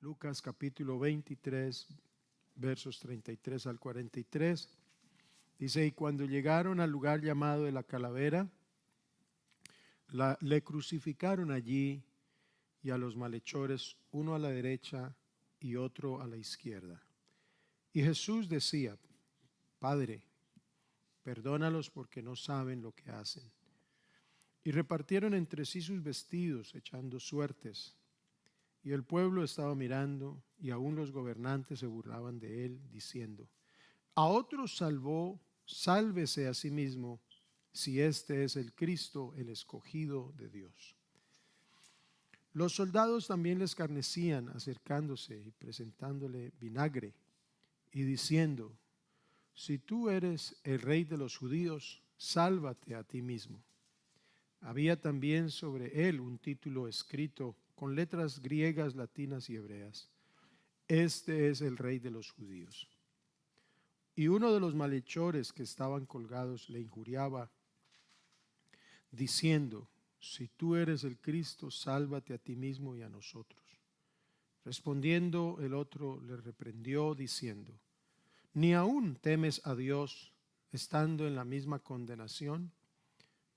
Lucas capítulo 23, versos 33 al 43. Dice: y cuando llegaron al lugar llamado de la Calavera, le crucificaron allí y a los malhechores, uno a la derecha y otro a la izquierda. Y Jesús decía: Padre, perdónalos porque no saben lo que hacen. Y repartieron entre sí sus vestidos, echando suertes. Y el pueblo estaba mirando, y aún los gobernantes se burlaban de él, diciendo: a otros salvó, sálvese a sí mismo, si este es el Cristo, el escogido de Dios. Los soldados también le escarnecían, acercándose y presentándole vinagre, y diciendo: si tú eres el rey de los judíos, sálvate a ti mismo. Había también sobre él un título escrito con letras griegas, latinas y hebreas: este es el rey de los judíos. Y uno de los malhechores que estaban colgados le injuriaba, diciendo: si tú eres el Cristo, sálvate a ti mismo y a nosotros. Respondiendo el otro le reprendió, diciendo: ¿ni aún temes a Dios, estando en la misma condenación?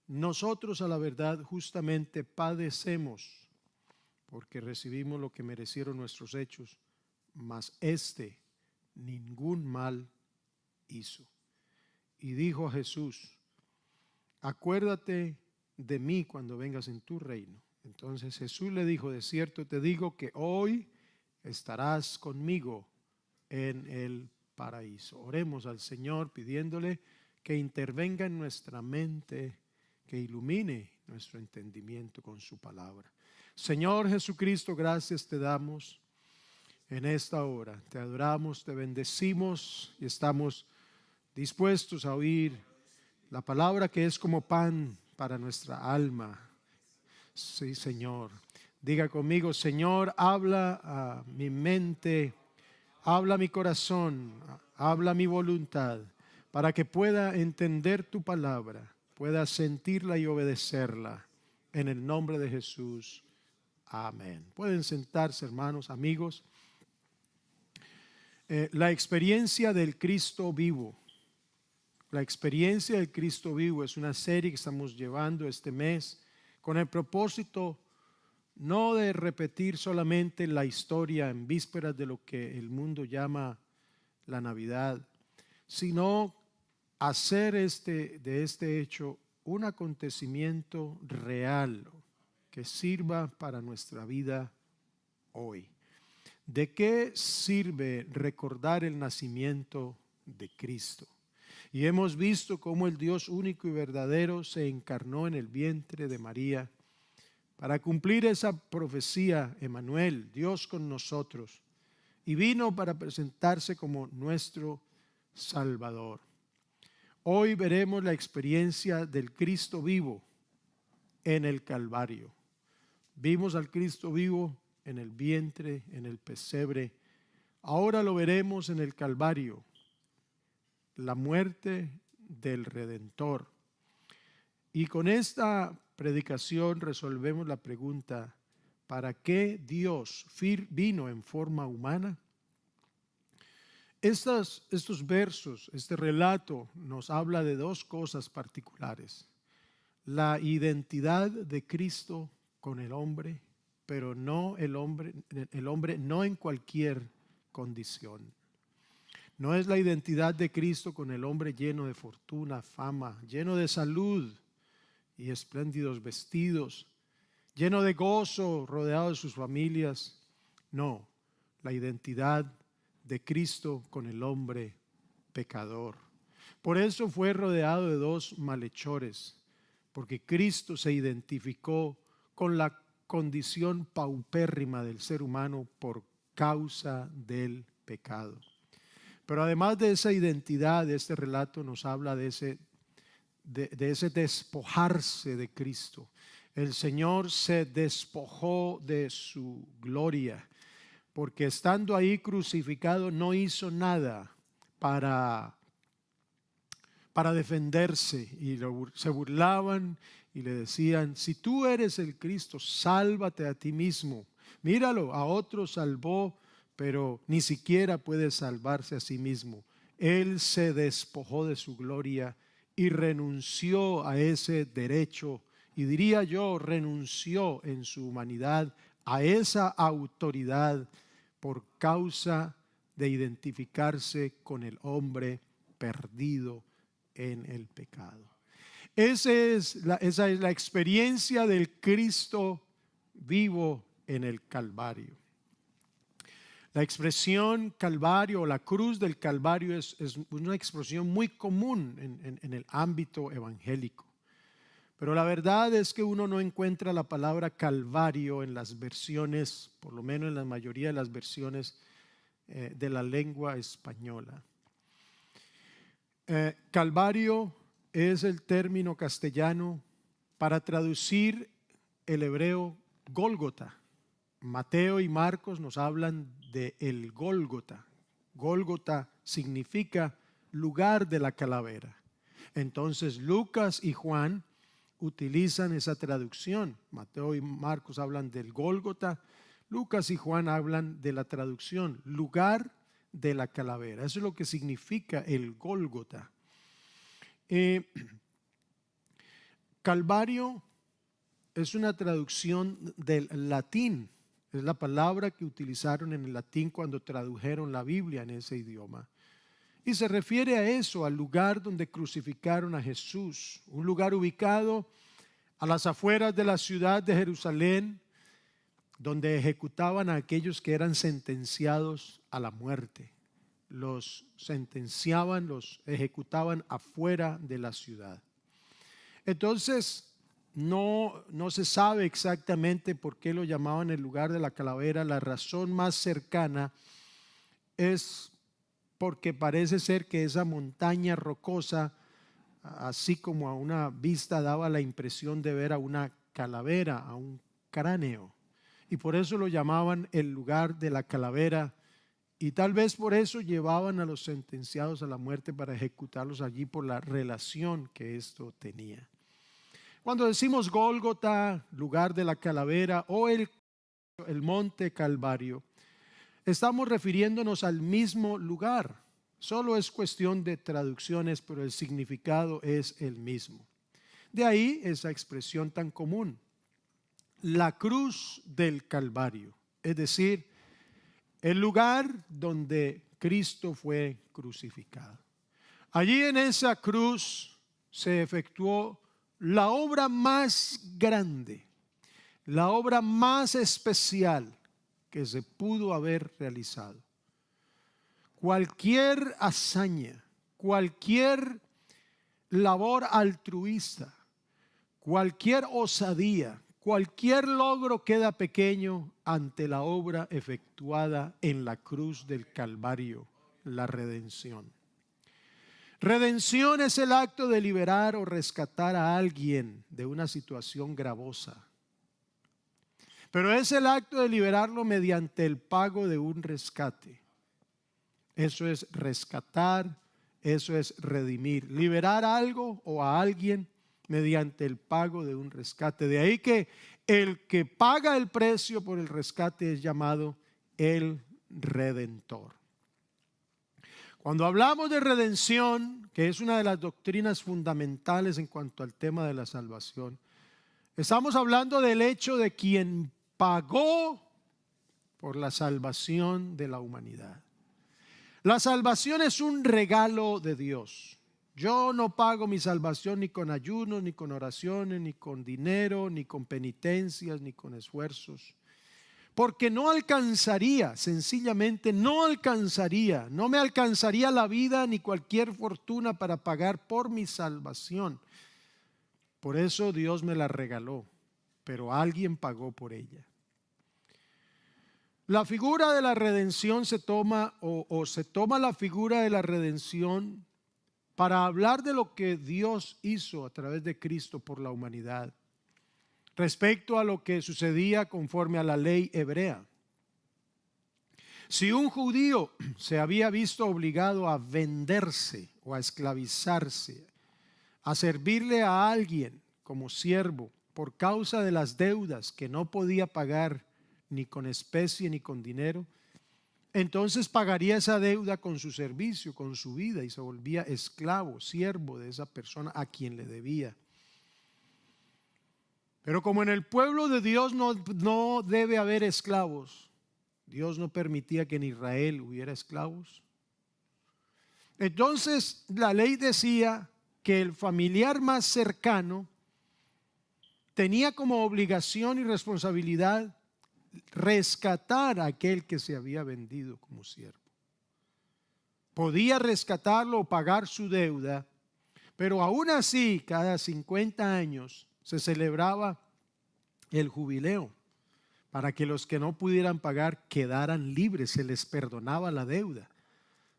Nosotros, a la verdad, justamente padecemos, porque recibimos lo que merecieron nuestros hechos, mas éste ningún mal hizo. Y dijo a Jesús: acuérdate de mí cuando vengas en tu reino. Entonces Jesús le dijo: de cierto te digo que hoy estarás conmigo en el paraíso. Oremos al Señor pidiéndole que intervenga en nuestra mente, que ilumine nuestro entendimiento con su palabra. Señor Jesucristo, gracias te damos en esta hora. Te adoramos, te bendecimos y estamos dispuestos a oír la palabra que es como pan para nuestra alma. Sí, Señor. Diga conmigo: Señor, habla a mi mente, habla a mi corazón, habla a mi voluntad, para que pueda entender tu palabra, pueda sentirla y obedecerla. En el nombre de Jesús. Amén. Pueden sentarse, hermanos, amigos. La experiencia del Cristo vivo. La experiencia del Cristo vivo es una serie que estamos llevando este mes con el propósito no de repetir solamente la historia en vísperas de lo que el mundo llama la Navidad, sino hacer de este hecho un acontecimiento real que sirva para nuestra vida hoy. ¿De qué sirve recordar el nacimiento de Cristo? Y hemos visto cómo el Dios único y verdadero se encarnó en el vientre de María para cumplir esa profecía, Emmanuel, Dios con nosotros, y vino para presentarse como nuestro Salvador. Hoy veremos la experiencia del Cristo vivo en el Calvario. Vimos al Cristo vivo en el vientre, en el pesebre. Ahora lo veremos en el Calvario, la muerte del Redentor. Y con esta predicación resolvemos la pregunta: ¿para qué Dios vino en forma humana? Estos versos, este relato nos habla de dos cosas particulares: la identidad de Cristo con el hombre, pero no el hombre no en cualquier condición. No es la identidad de Cristo con el hombre lleno de fortuna, fama, lleno de salud y espléndidos vestidos, lleno de gozo, rodeado de sus familias. No, la identidad de Cristo con el hombre pecador. Por eso fue rodeado de dos malhechores, porque Cristo se identificó con la condición paupérrima del ser humano por causa del pecado. Pero además de esa identidad, este relato nos habla de ese despojarse de Cristo. El Señor se despojó de su gloria, porque estando ahí crucificado no hizo nada para defenderse, y se burlaban y le decían: si tú eres el Cristo, sálvate a ti mismo. Míralo, a otros salvó, pero ni siquiera puede salvarse a sí mismo. Él se despojó de su gloria y renunció a ese derecho, y diría yo, renunció en su humanidad a esa autoridad por causa de identificarse con el hombre perdido en el pecado. Esa es la experiencia del Cristo vivo en el Calvario. La expresión Calvario o la cruz del Calvario es una expresión muy común en el ámbito evangélico. Pero la verdad es que uno no encuentra la palabra Calvario en las versiones, por lo menos en la mayoría de las versiones de la lengua española. Calvario es el término castellano para traducir el hebreo Gólgota. Mateo y Marcos nos hablan de el Gólgota. Gólgota significa lugar de la calavera. Entonces Lucas y Juan utilizan esa traducción. Mateo y Marcos hablan del Gólgota. Lucas y Juan hablan de la traducción lugar de la calavera. Eso es lo que significa el Gólgota. Calvario es una traducción del latín. Es la palabra que utilizaron en el latín cuando tradujeron la Biblia en ese idioma. Y se refiere a eso, al lugar donde crucificaron a Jesús. Un lugar ubicado a las afueras de la ciudad de Jerusalén, donde ejecutaban a aquellos que eran sentenciados a la muerte. Los sentenciaban, los ejecutaban afuera de la ciudad. Entonces, no se sabe exactamente por qué lo llamaban el lugar de la calavera. La razón más cercana es porque parece ser que esa montaña rocosa, así como a una vista, daba la impresión de ver a una calavera, a un cráneo. Y por eso lo llamaban el lugar de la calavera. Y tal vez por eso llevaban a los sentenciados a la muerte para ejecutarlos allí por la relación que esto tenía. Cuando decimos Gólgota, lugar de la calavera, o el monte Calvario, estamos refiriéndonos al mismo lugar. Solo es cuestión de traducciones, pero el significado es el mismo. De ahí esa expresión tan común, la cruz del Calvario, es decir, el lugar donde Cristo fue crucificado. Allí en esa cruz se efectuó la obra más grande, la obra más especial que se pudo haber realizado. Cualquier hazaña, cualquier labor altruista, cualquier osadía, cualquier logro queda pequeño ante la obra efectuada en la cruz del Calvario, la redención. Redención es el acto de liberar o rescatar a alguien de una situación gravosa. Pero es el acto de liberarlo mediante el pago de un rescate. Eso es rescatar, eso es redimir. Liberar algo o a alguien mediante el pago de un rescate. De ahí que el que paga el precio por el rescate es llamado el Redentor. Cuando hablamos de redención, que es una de las doctrinas fundamentales en cuanto al tema de la salvación, estamos hablando del hecho de quien pagó por la salvación de la humanidad. La salvación es un regalo de Dios. Yo no pago mi salvación ni con ayunos, ni con oraciones, ni con dinero, ni con penitencias, ni con esfuerzos. Porque no alcanzaría, sencillamente no alcanzaría, no me alcanzaría la vida ni cualquier fortuna para pagar por mi salvación. Por eso Dios me la regaló, pero alguien pagó por ella. La figura de la redención se toma la figura de la redención para hablar de lo que Dios hizo a través de Cristo por la humanidad, respecto a lo que sucedía conforme a la ley hebrea. Si un judío se había visto obligado a venderse o a esclavizarse, a servirle a alguien como siervo por causa de las deudas que no podía pagar ni con especie, ni con dinero, entonces pagaría esa deuda con su servicio, con su vida, y se volvía esclavo, siervo de esa persona a quien le debía. Pero como en el pueblo de Dios no debe haber esclavos, Dios no permitía que en Israel hubiera esclavos. Entonces la ley decía que el familiar más cercano tenía como obligación y responsabilidad rescatar a aquel que se había vendido como siervo. Podía rescatarlo o pagar su deuda, pero aún así cada 50 años se celebraba el jubileo para que los que no pudieran pagar quedaran libres, se les perdonaba la deuda.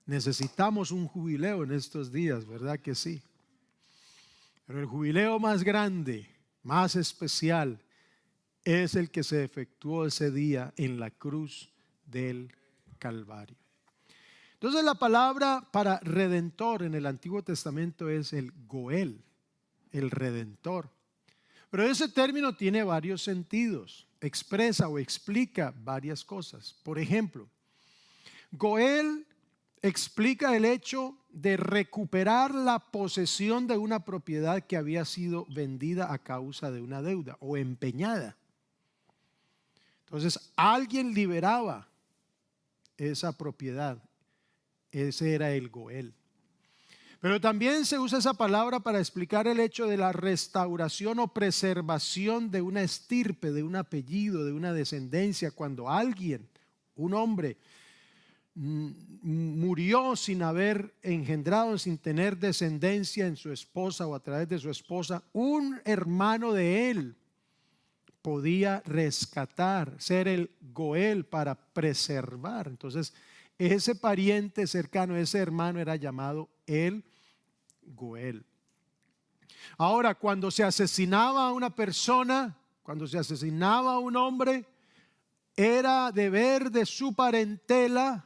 Necesitamos un jubileo en estos días, ¿verdad que sí? Pero el jubileo más grande, más especial, es el que se efectuó ese día en la cruz del Calvario. Entonces la palabra para redentor en el Antiguo Testamento es el Goel, el redentor. Pero ese término tiene varios sentidos, expresa o explica varias cosas. Por ejemplo, Goel explica el hecho de recuperar la posesión de una propiedad que había sido vendida a causa de una deuda o empeñada. Entonces alguien liberaba esa propiedad, ese era el Goel. Pero también se usa esa palabra para explicar el hecho de la restauración o preservación de una estirpe, de un apellido, de una descendencia. Cuando alguien, un hombre, murió sin haber engendrado, sin tener descendencia en su esposa o a través de su esposa, un hermano de él podía rescatar, ser el Goel para preservar. Entonces, ese pariente cercano, ese hermano era llamado el Goel. Ahora, cuando se asesinaba a una persona, cuando se asesinaba a un hombre, era deber de su parentela,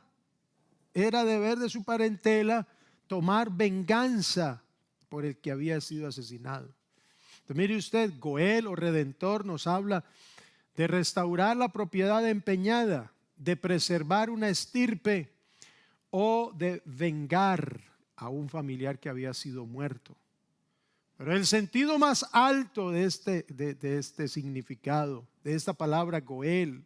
tomar venganza por el que había sido asesinado. Entonces, mire usted, Goel o redentor nos habla de restaurar la propiedad empeñada, de preservar una estirpe o de vengar a un familiar que había sido muerto. Pero el sentido más alto de este significado, de esta palabra Goel,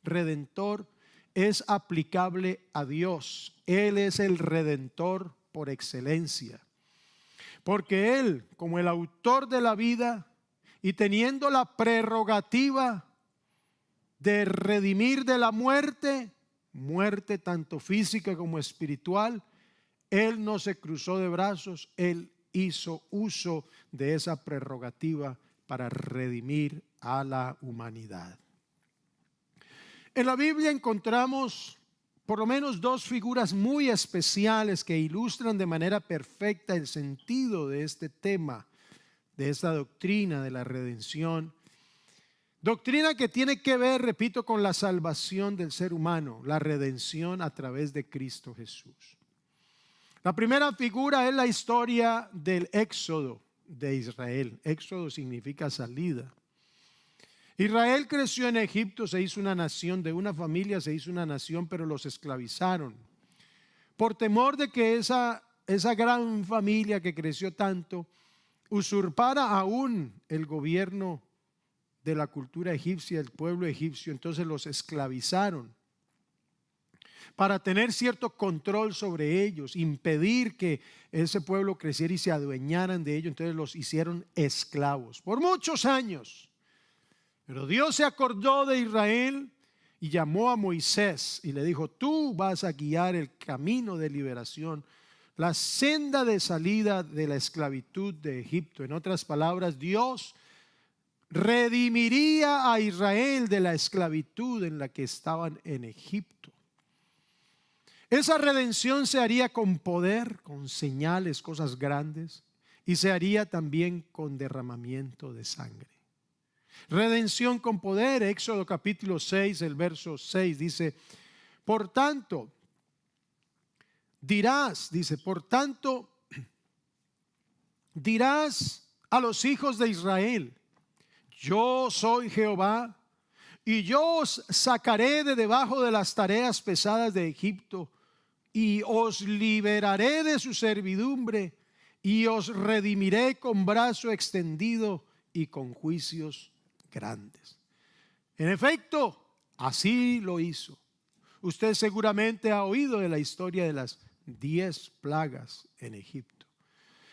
redentor, es aplicable a Dios. Él es el redentor por excelencia. Porque Él, como el autor de la vida y teniendo la prerrogativa de redimir de la muerte, muerte tanto física como espiritual, Él no se cruzó de brazos, Él hizo uso de esa prerrogativa para redimir a la humanidad. En la Biblia encontramos por lo menos dos figuras muy especiales que ilustran de manera perfecta el sentido de este tema, de esta doctrina de la redención. Doctrina que tiene que ver, repito, con la salvación del ser humano, la redención a través de Cristo Jesús. La primera figura es la historia del éxodo de Israel. Éxodo significa salida. Israel creció en Egipto, se hizo una nación, de una familia se hizo una nación, pero los esclavizaron. Por temor de que esa gran familia que creció tanto usurpara aún el gobierno de la cultura egipcia, el pueblo egipcio, entonces los esclavizaron para tener cierto control sobre ellos, impedir que ese pueblo creciera y se adueñaran de ellos. Entonces los hicieron esclavos por muchos años. Pero Dios se acordó de Israel y llamó a Moisés y le dijo: tú vas a guiar el camino de liberación, la senda de salida de la esclavitud de Egipto. En otras palabras, Dios redimiría a Israel de la esclavitud en la que estaban en Egipto. Esa redención se haría con poder, con señales, cosas grandes, y se haría también con derramamiento de sangre. Redención con poder. Éxodo capítulo 6, el verso 6 dice: por tanto dirás a los hijos de Israel: yo soy Jehová, y yo os sacaré de debajo de las tareas pesadas de Egipto, y os liberaré de su servidumbre, y os redimiré con brazo extendido y con juicios grandes. En efecto, así lo hizo. Usted seguramente ha oído de la historia de las 10 plagas en Egipto.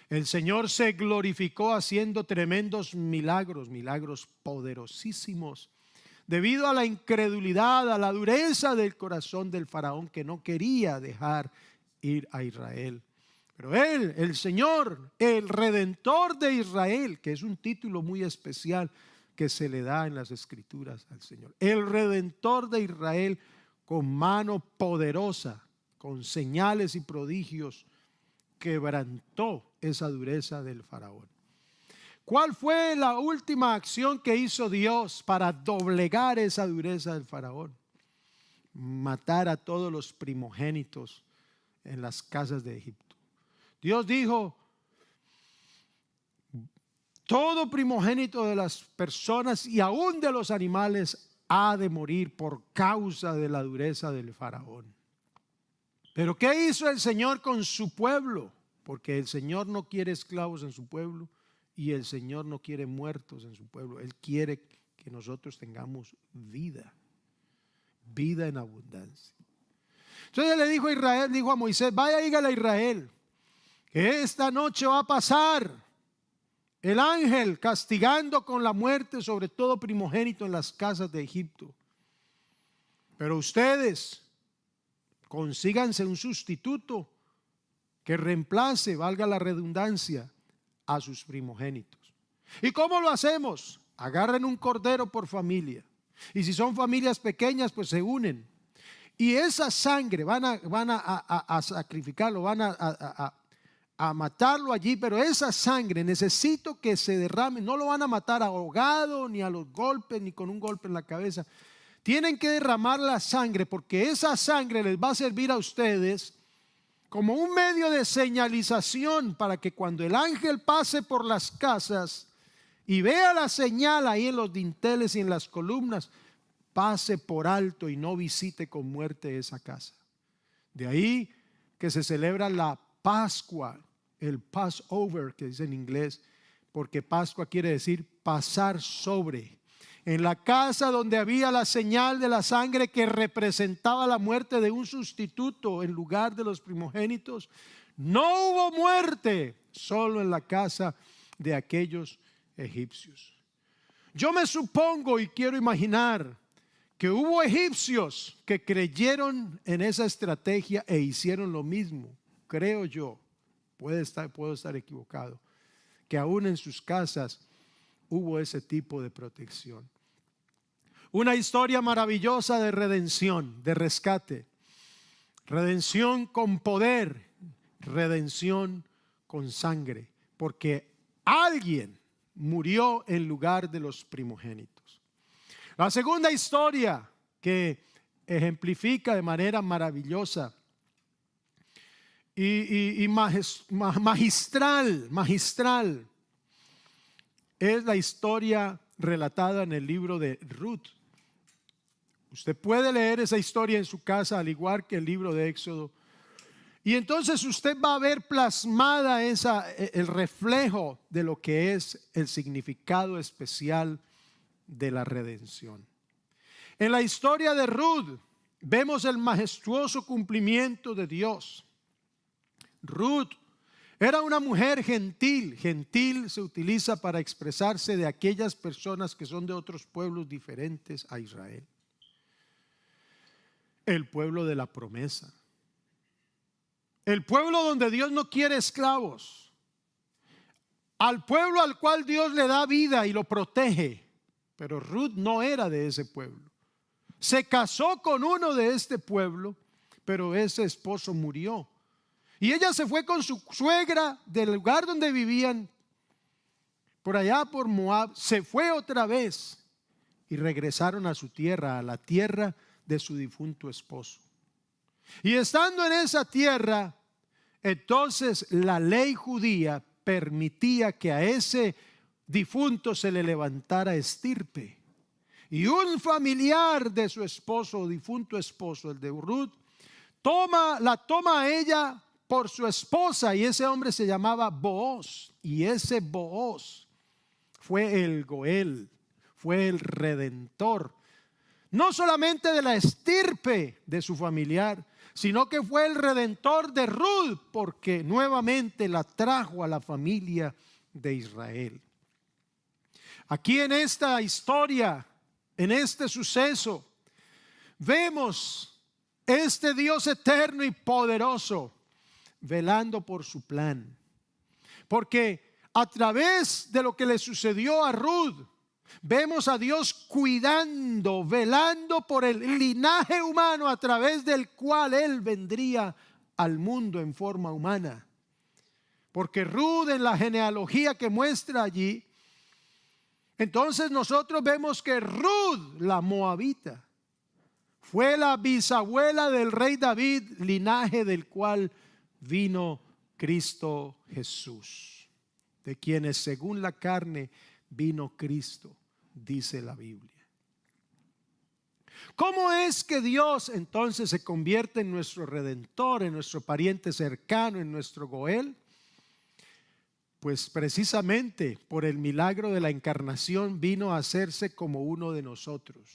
El Señor se glorificó haciendo tremendos milagros, milagros poderosísimos, debido a la incredulidad, a la dureza del corazón del faraón, que no quería dejar ir a Israel. Pero Él, el Señor, el Redentor de Israel, que es un título muy especial que se le da en las Escrituras al Señor, el Redentor de Israel, con mano poderosa, con señales y prodigios, quebrantó esa dureza del faraón. ¿Cuál fue la última acción que hizo Dios para doblegar esa dureza del faraón? Matar a todos los primogénitos en las casas de Egipto. Dios dijo: todo primogénito de las personas y aún de los animales ha de morir por causa de la dureza del faraón. Pero ¿qué hizo el Señor con su pueblo? Porque el Señor no quiere esclavos en su pueblo y el Señor no quiere muertos en su pueblo. Él quiere que nosotros tengamos vida, vida en abundancia. Entonces le dijo a Israel, dijo a Moisés: vaya, dígale a Israel que esta noche va a pasar el ángel castigando con la muerte sobre todo primogénito en las casas de Egipto. Pero ustedes consíganse un sustituto que reemplace, valga la redundancia, a sus primogénitos. ¿Y cómo lo hacemos? Agarren un cordero por familia. Y si son familias pequeñas, pues se unen. Y esa sangre van a sacrificarlo, van a matarlo allí, pero esa sangre necesito que se derrame. No lo van a matar ahogado, ni a los golpes, ni con un golpe en la cabeza. Tienen que derramar la sangre, porque esa sangre les va a servir a ustedes como un medio de señalización, para que cuando el ángel pase por las casas y vea la señal ahí en los dinteles y en las columnas, pase por alto y no visite con muerte esa casa. De ahí que se celebra la Pascua, el Passover, que dice en inglés, porque Pascua quiere decir pasar sobre. En la casa donde había la señal de la sangre que representaba la muerte de un sustituto en lugar de los primogénitos, no hubo muerte, solo en la casa de aquellos egipcios. Yo me supongo y quiero imaginar que hubo egipcios que creyeron en esa estrategia e hicieron lo mismo. Creo yo, puedo estar equivocado, que aún en sus casas hubo ese tipo de protección. Una historia maravillosa de redención, de rescate. Redención con poder, redención con sangre, porque alguien murió en lugar de los primogénitos. La segunda historia que ejemplifica de manera maravillosa y magistral es la historia relatada en el libro de Ruth. Usted puede leer esa historia en su casa, al igual que el libro de Éxodo, y entonces usted va a ver plasmada el reflejo de lo que es el significado especial de la redención. En la historia de Ruth vemos el majestuoso cumplimiento de Dios. Ruth era una mujer gentil. Gentil se utiliza para expresarse de aquellas personas que son de otros pueblos diferentes a Israel. El pueblo de la promesa. El pueblo donde Dios no quiere esclavos. Al pueblo al cual Dios le da vida y lo protege. Pero Ruth no era de ese pueblo. Se casó con uno de este pueblo, pero ese esposo murió. Y ella se fue con su suegra del lugar donde vivían, por allá por Moab. Se fue otra vez y regresaron a su tierra, a la tierra de su difunto esposo. Y estando en esa tierra, entonces la ley judía permitía que a ese difunto se le levantara estirpe. Y un familiar de su esposo, difunto esposo, el de Ruth, la toma a ella por su esposa, y ese hombre se llamaba Booz, y ese Booz fue el Goel, fue el redentor, no solamente de la estirpe de su familiar, sino que fue el redentor de Ruth, porque nuevamente la trajo a la familia de Israel. Aquí en esta historia, en este suceso, vemos este Dios eterno y poderoso velando por su plan. Porque a través de lo que le sucedió a Ruth, vemos a Dios cuidando, velando por el linaje humano a través del cual Él vendría al mundo en forma humana. Porque Ruth, en la genealogía que muestra allí, entonces nosotros vemos que Ruth, la moabita, fue la bisabuela del rey David, linaje del cual vino Cristo Jesús, de quienes según la carne vino Cristo, dice la Biblia. ¿Cómo es que Dios entonces se convierte en nuestro redentor, en nuestro pariente cercano, en nuestro Goel? Pues precisamente por el milagro de la encarnación vino a hacerse como uno de nosotros.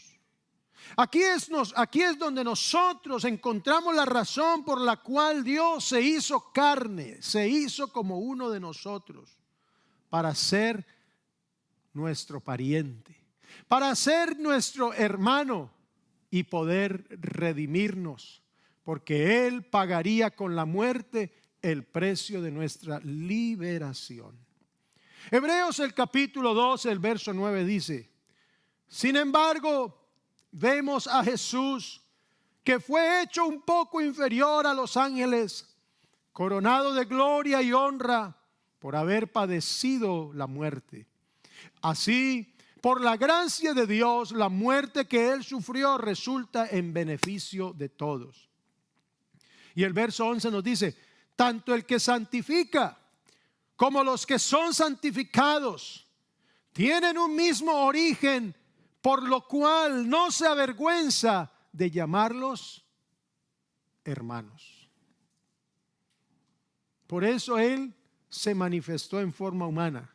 Aquí es donde nosotros encontramos la razón por la cual Dios se hizo carne, se hizo como uno de nosotros, para ser nuestro pariente, para ser nuestro hermano y poder redimirnos, porque Él pagaría con la muerte el precio de nuestra liberación. Hebreos el capítulo 12, el verso 9 dice: sin embargo, vemos a Jesús, que fue hecho un poco inferior a los ángeles, coronado de gloria y honra por haber padecido la muerte. Así, por la gracia de Dios, la muerte que Él sufrió resulta en beneficio de todos. Y el verso 11 nos dice: tanto el que santifica como los que son santificados tienen un mismo origen, por lo cual no se avergüenza de llamarlos hermanos. Por eso Él se manifestó en forma humana.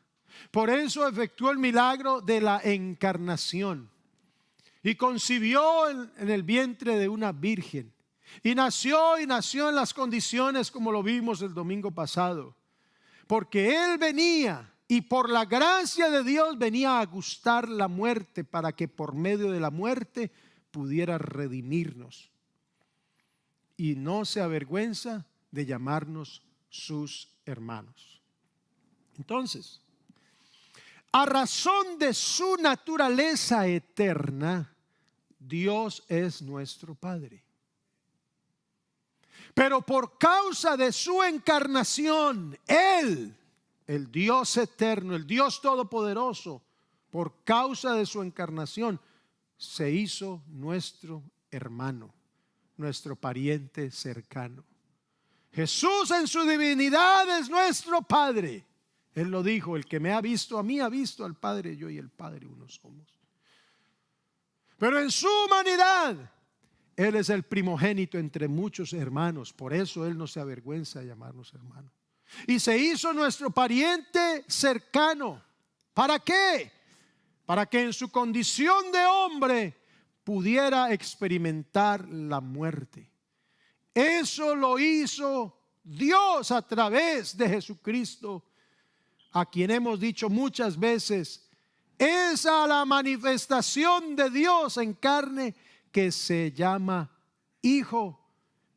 Por eso efectuó el milagro de la encarnación. Y concibió en el vientre de una virgen. Y nació en las condiciones como lo vimos el domingo pasado. Porque Él venía y por la gracia de Dios venía a gustar la muerte, para que por medio de la muerte pudiera redimirnos. Y no se avergüenza de llamarnos sus hermanos. Entonces, a razón de su naturaleza eterna, Dios es nuestro Padre. Pero por causa de su encarnación, Él, el Dios eterno, el Dios todopoderoso, por causa de su encarnación, se hizo nuestro hermano, nuestro pariente cercano. Jesús en su divinidad es nuestro Padre. Él lo dijo: el que me ha visto a mí ha visto al Padre, yo y el Padre uno somos. Pero en su humanidad, Él es el primogénito entre muchos hermanos. Por eso Él no se avergüenza de llamarnos hermanos. Y se hizo nuestro pariente cercano. ¿Para qué? Para que en su condición de hombre pudiera experimentar la muerte. Eso lo hizo Dios a través de Jesucristo, a quien hemos dicho muchas veces: esa la manifestación de Dios en carne, que se llama Hijo.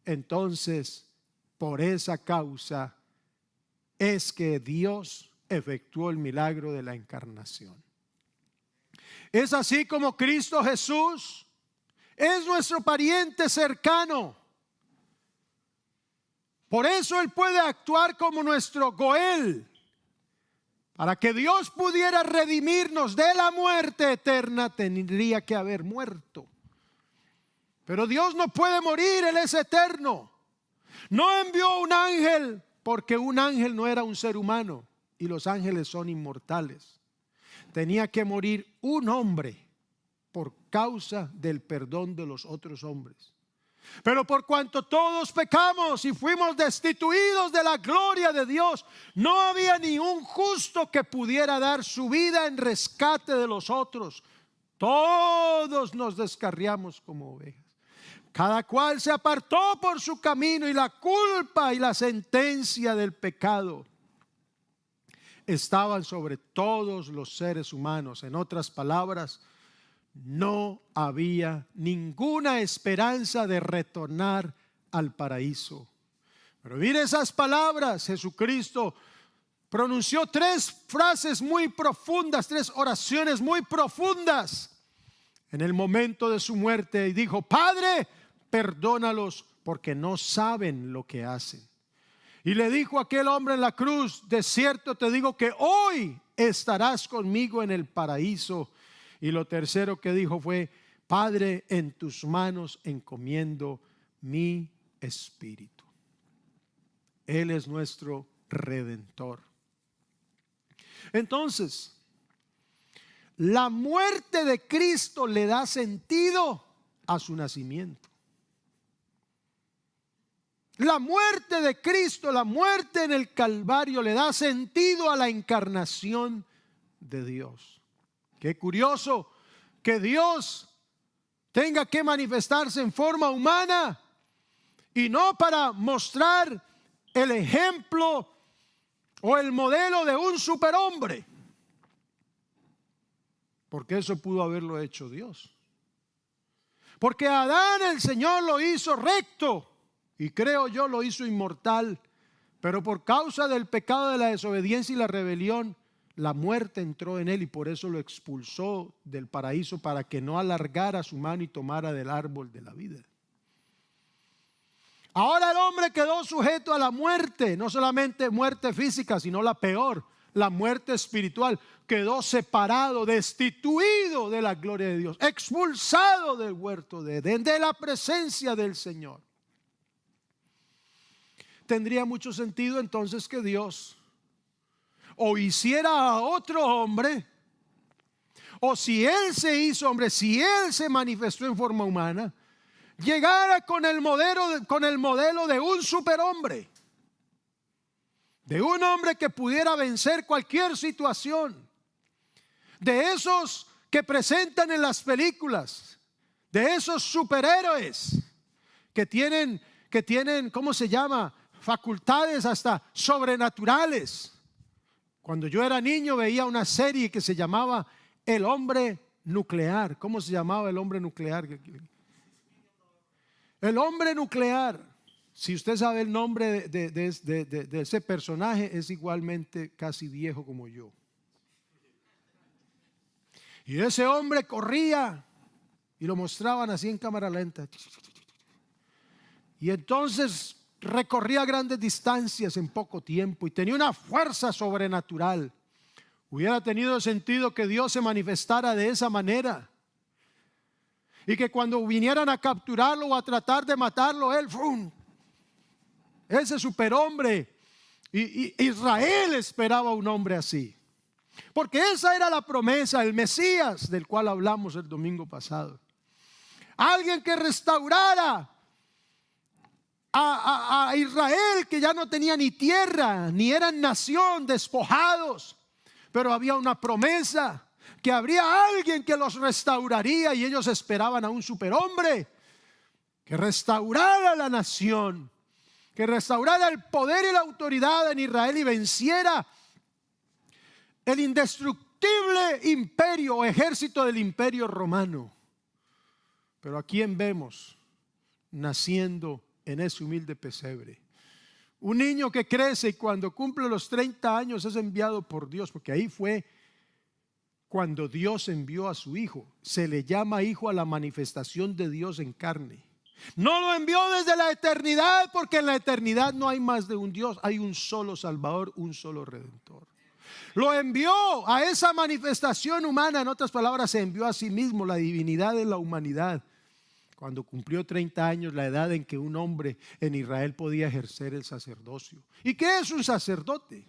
Entonces, por esa causa es que Dios efectuó el milagro de la encarnación. Es así como Cristo Jesús es nuestro pariente cercano. Por eso Él puede actuar como nuestro Goel, para que Dios pudiera redimirnos de la muerte eterna. Tendría que haber muerto. Pero Dios no puede morir, Él es eterno. No envió un ángel, porque un ángel no era un ser humano y los ángeles son inmortales. Tenía que morir un hombre por causa del perdón de los otros hombres. Pero por cuanto todos pecamos y fuimos destituidos de la gloria de Dios, no había ni un justo que pudiera dar su vida en rescate de los otros. Todos nos descarriamos como ovejas. Cada cual se apartó por su camino, y la culpa y la sentencia del pecado estaban sobre todos los seres humanos. En otras palabras, no había ninguna esperanza de retornar al paraíso. Pero mire esas palabras. Jesucristo pronunció 3 frases muy profundas, 3 oraciones muy profundas en el momento de su muerte, y dijo: Padre, perdónalos porque no saben lo que hacen. Y le dijo a aquel hombre en la cruz: de cierto te digo que hoy estarás conmigo en el paraíso. Y lo tercero que dijo fue: Padre, en tus manos encomiendo mi espíritu. Él es nuestro Redentor. Entonces, la muerte de Cristo le da sentido a su nacimiento. La muerte de Cristo, la muerte en el Calvario, le da sentido a la encarnación de Dios. Qué curioso que Dios tenga que manifestarse en forma humana, y no para mostrar el ejemplo o el modelo de un superhombre, porque eso pudo haberlo hecho Dios. Porque a Adán el Señor lo hizo recto, y creo yo lo hizo inmortal, pero por causa del pecado de la desobediencia y la rebelión, la muerte entró en él, y por eso lo expulsó del paraíso, para que no alargara su mano y tomara del árbol de la vida. Ahora el hombre quedó sujeto a la muerte, no solamente muerte física, sino la peor, la muerte espiritual. Quedó separado, destituido de la gloria de Dios, expulsado del huerto de Edén, de la presencia del Señor. Tendría mucho sentido entonces que Dios o hiciera a otro hombre, o si Él se hizo hombre, si Él se manifestó en forma humana, llegara con el modelo de un superhombre, de un hombre que pudiera vencer cualquier situación, de esos que presentan en las películas, de esos superhéroes que tienen, ¿cómo se llama?, facultades hasta sobrenaturales. Cuando yo era niño veía una serie que se llamaba El Hombre Nuclear. ¿Cómo se llamaba el hombre nuclear? El hombre nuclear. Si usted sabe el nombre de ese personaje, es igualmente casi viejo como yo. Y ese hombre corría y lo mostraban así en cámara lenta. Y entonces recorría grandes distancias en poco tiempo y tenía una fuerza sobrenatural. Hubiera tenido sentido que Dios se manifestara de esa manera, y que cuando vinieran a capturarlo o a tratar de matarlo, él, ¡fum!, ese superhombre. Y Israel esperaba un hombre así, porque esa era la promesa, el Mesías del cual hablamos el domingo pasado. Alguien que restaurara a Israel, que ya no tenía ni tierra, ni eran nación, despojados. Pero había una promesa, que habría alguien que los restauraría, y ellos esperaban a un superhombre que restaurara la nación, que restaurara el poder y la autoridad en Israel y venciera el indestructible imperio o ejército del imperio romano. Pero ¿a quién vemos naciendo en ese humilde pesebre? Un niño que crece y cuando cumple los 30 años es enviado por Dios, porque ahí fue cuando Dios envió a su hijo. Se le llama hijo a la manifestación de Dios en carne. No lo envió desde la eternidad, porque en la eternidad no hay más de un Dios, hay un solo Salvador, un solo Redentor. Lo envió a esa manifestación humana. En otras palabras, se envió a sí mismo, la divinidad de la humanidad, cuando cumplió 30 años, la edad en que un hombre en Israel podía ejercer el sacerdocio. ¿Y qué es un sacerdote?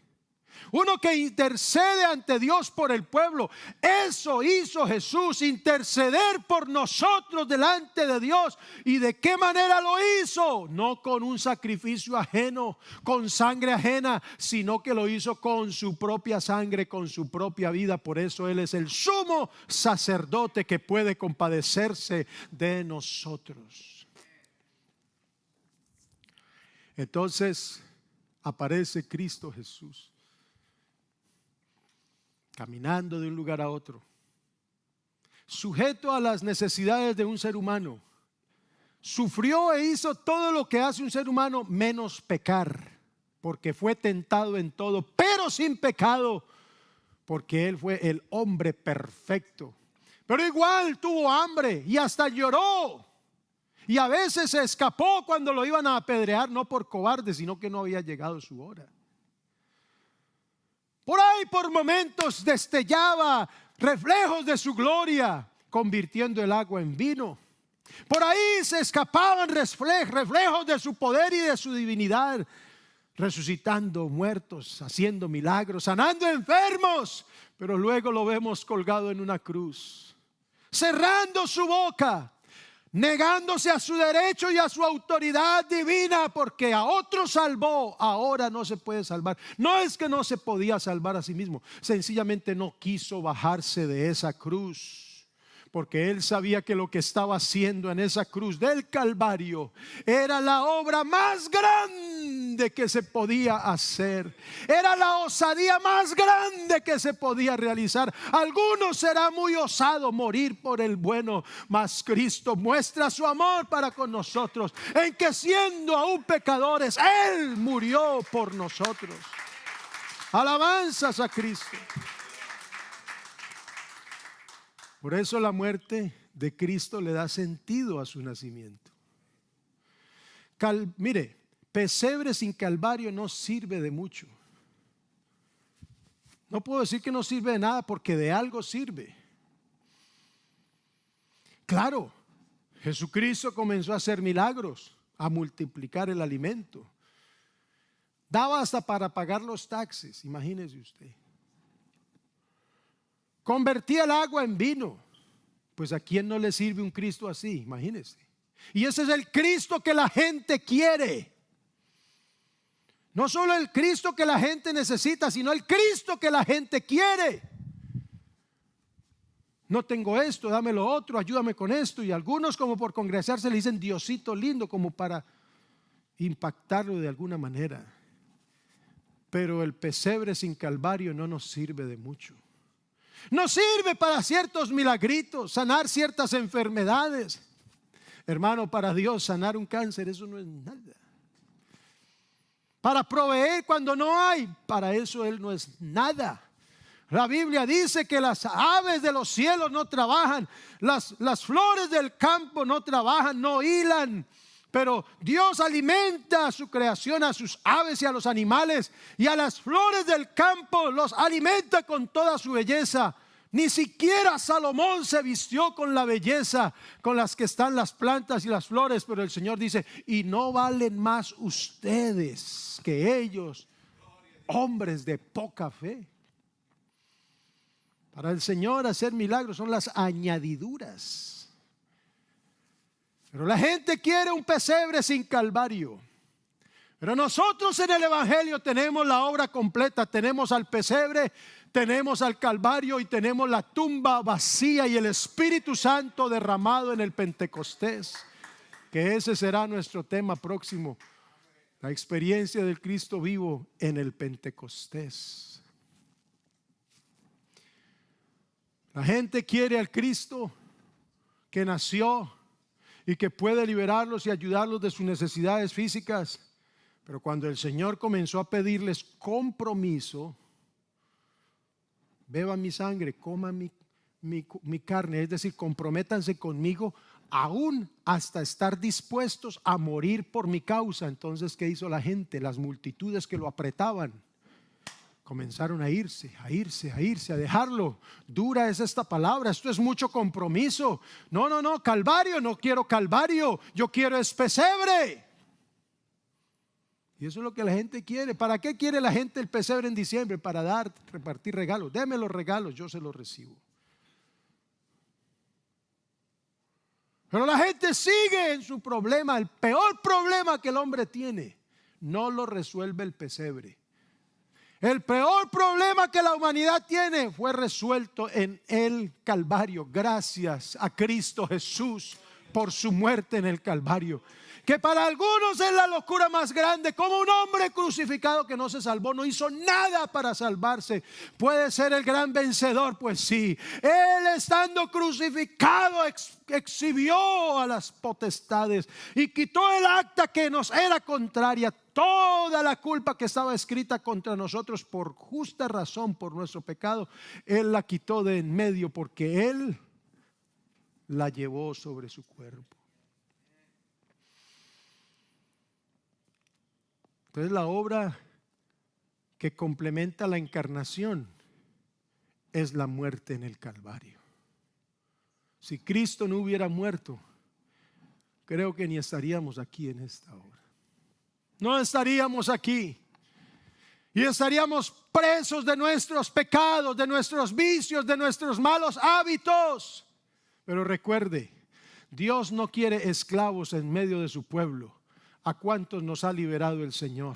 uno que intercede ante Dios por el pueblo. Eso hizo Jesús, interceder por nosotros delante de Dios. ¿Y de qué manera lo hizo? No con un sacrificio ajeno, con sangre ajena, sino que lo hizo con su propia sangre, con su propia vida. Por eso Él es el sumo sacerdote que puede compadecerse de nosotros. Entonces aparece Cristo Jesús, caminando de un lugar a otro, sujeto a las necesidades de un ser humano. Sufrió e hizo todo lo que hace un ser humano, menos pecar, porque fue tentado en todo, pero sin pecado, porque Él fue el hombre perfecto. Pero igual tuvo hambre y hasta lloró. Y a veces se escapó cuando lo iban a apedrear, no por cobarde, sino que no había llegado su hora. Por ahí por momentos destellaba reflejos de su gloria, convirtiendo el agua en vino. Por ahí se escapaban reflejos de su poder y de su divinidad, resucitando muertos, haciendo milagros, sanando enfermos. Pero luego lo vemos colgado en una cruz, cerrando su boca, negándose a su derecho y a su autoridad divina, porque a otro salvó, ahora no se puede salvar. No es que no se podía salvar a sí mismo, sencillamente no quiso bajarse de esa cruz, porque Él sabía que lo que estaba haciendo en esa cruz del Calvario era la obra más grande que se podía hacer, era la osadía más grande que se podía realizar. Algunos será muy osado morir por el bueno, mas Cristo muestra su amor para con nosotros, en que siendo aún pecadores, Él murió por nosotros. Alabanzas a Cristo. Por eso la muerte de Cristo le da sentido a su nacimiento. Mire, pesebre sin calvario no sirve de mucho. No puedo decir que no sirve de nada, porque de algo sirve. Claro, Jesucristo comenzó a hacer milagros, a multiplicar el alimento. Daba hasta para pagar los taxes, imagínese usted. Convertía el agua en vino. Pues ¿a quién no le sirve un Cristo así? Imagínese. Y ese es el Cristo que la gente quiere. No solo el Cristo que la gente necesita, sino el Cristo que la gente quiere. No tengo esto, dame lo otro, ayúdame con esto. Y algunos, como por congraciarse, le dicen Diosito lindo, como para impactarlo de alguna manera. Pero el pesebre sin calvario no nos sirve de mucho. No sirve para ciertos milagritos, sanar ciertas enfermedades. Hermano, para Dios sanar un cáncer, eso no es nada. Para proveer cuando no hay, para eso Él no es nada. La Biblia dice que las aves de los cielos no trabajan, las flores del campo no trabajan, no hilan. Pero Dios alimenta a su creación, a sus aves y a los animales, y a las flores del campo los alimenta con toda su belleza. Ni siquiera Salomón se vistió con la belleza con las que están las plantas y las flores. Pero el Señor dice: y no valen más ustedes que ellos, hombres de poca fe. Para el Señor hacer milagros son las añadiduras. Pero la gente quiere un pesebre sin calvario. Pero nosotros en el Evangelio tenemos la obra completa. Tenemos al pesebre, tenemos al Calvario y tenemos la tumba vacía y el Espíritu Santo derramado en el Pentecostés. Que ese será nuestro tema próximo: la experiencia del Cristo vivo en el Pentecostés. La gente quiere al Cristo que nació y que puede liberarlos y ayudarlos de sus necesidades físicas. Pero cuando el Señor comenzó a pedirles compromiso: beban mi sangre, coman mi carne, es decir, comprométanse conmigo aún hasta estar dispuestos a morir por mi causa. Entonces, ¿qué hizo la gente? Las multitudes que lo apretaban comenzaron a irse, a dejarlo. Dura es esta palabra, esto es mucho compromiso. No, Calvario, no quiero Calvario, yo quiero es pesebre. Y eso es lo que la gente quiere. ¿Para qué quiere la gente el pesebre en diciembre? Para dar, repartir regalos. Deme los regalos, yo se los recibo. Pero la gente sigue en su problema. El peor problema que el hombre tiene no lo resuelve el pesebre. El peor problema que la humanidad tiene fue resuelto en el Calvario. Gracias a Cristo Jesús por su muerte en el Calvario. Que para algunos es la locura más grande. Como un hombre crucificado que no se salvó, no hizo nada para salvarse, puede ser el gran vencedor. Pues sí, Él estando crucificado exhibió a las potestades y quitó el acta que nos era contraria. Toda la culpa que estaba escrita contra nosotros por justa razón, por nuestro pecado, Él la quitó de en medio porque Él la llevó sobre su cuerpo. Entonces la obra que complementa la encarnación es la muerte en el Calvario. Si Cristo no hubiera muerto, creo que ni estaríamos aquí en esta hora. No estaríamos aquí. Y estaríamos presos de nuestros pecados, de nuestros vicios, de nuestros malos hábitos. Pero recuerde, Dios no quiere esclavos en medio de su pueblo. ¿A cuántos nos ha liberado el Señor?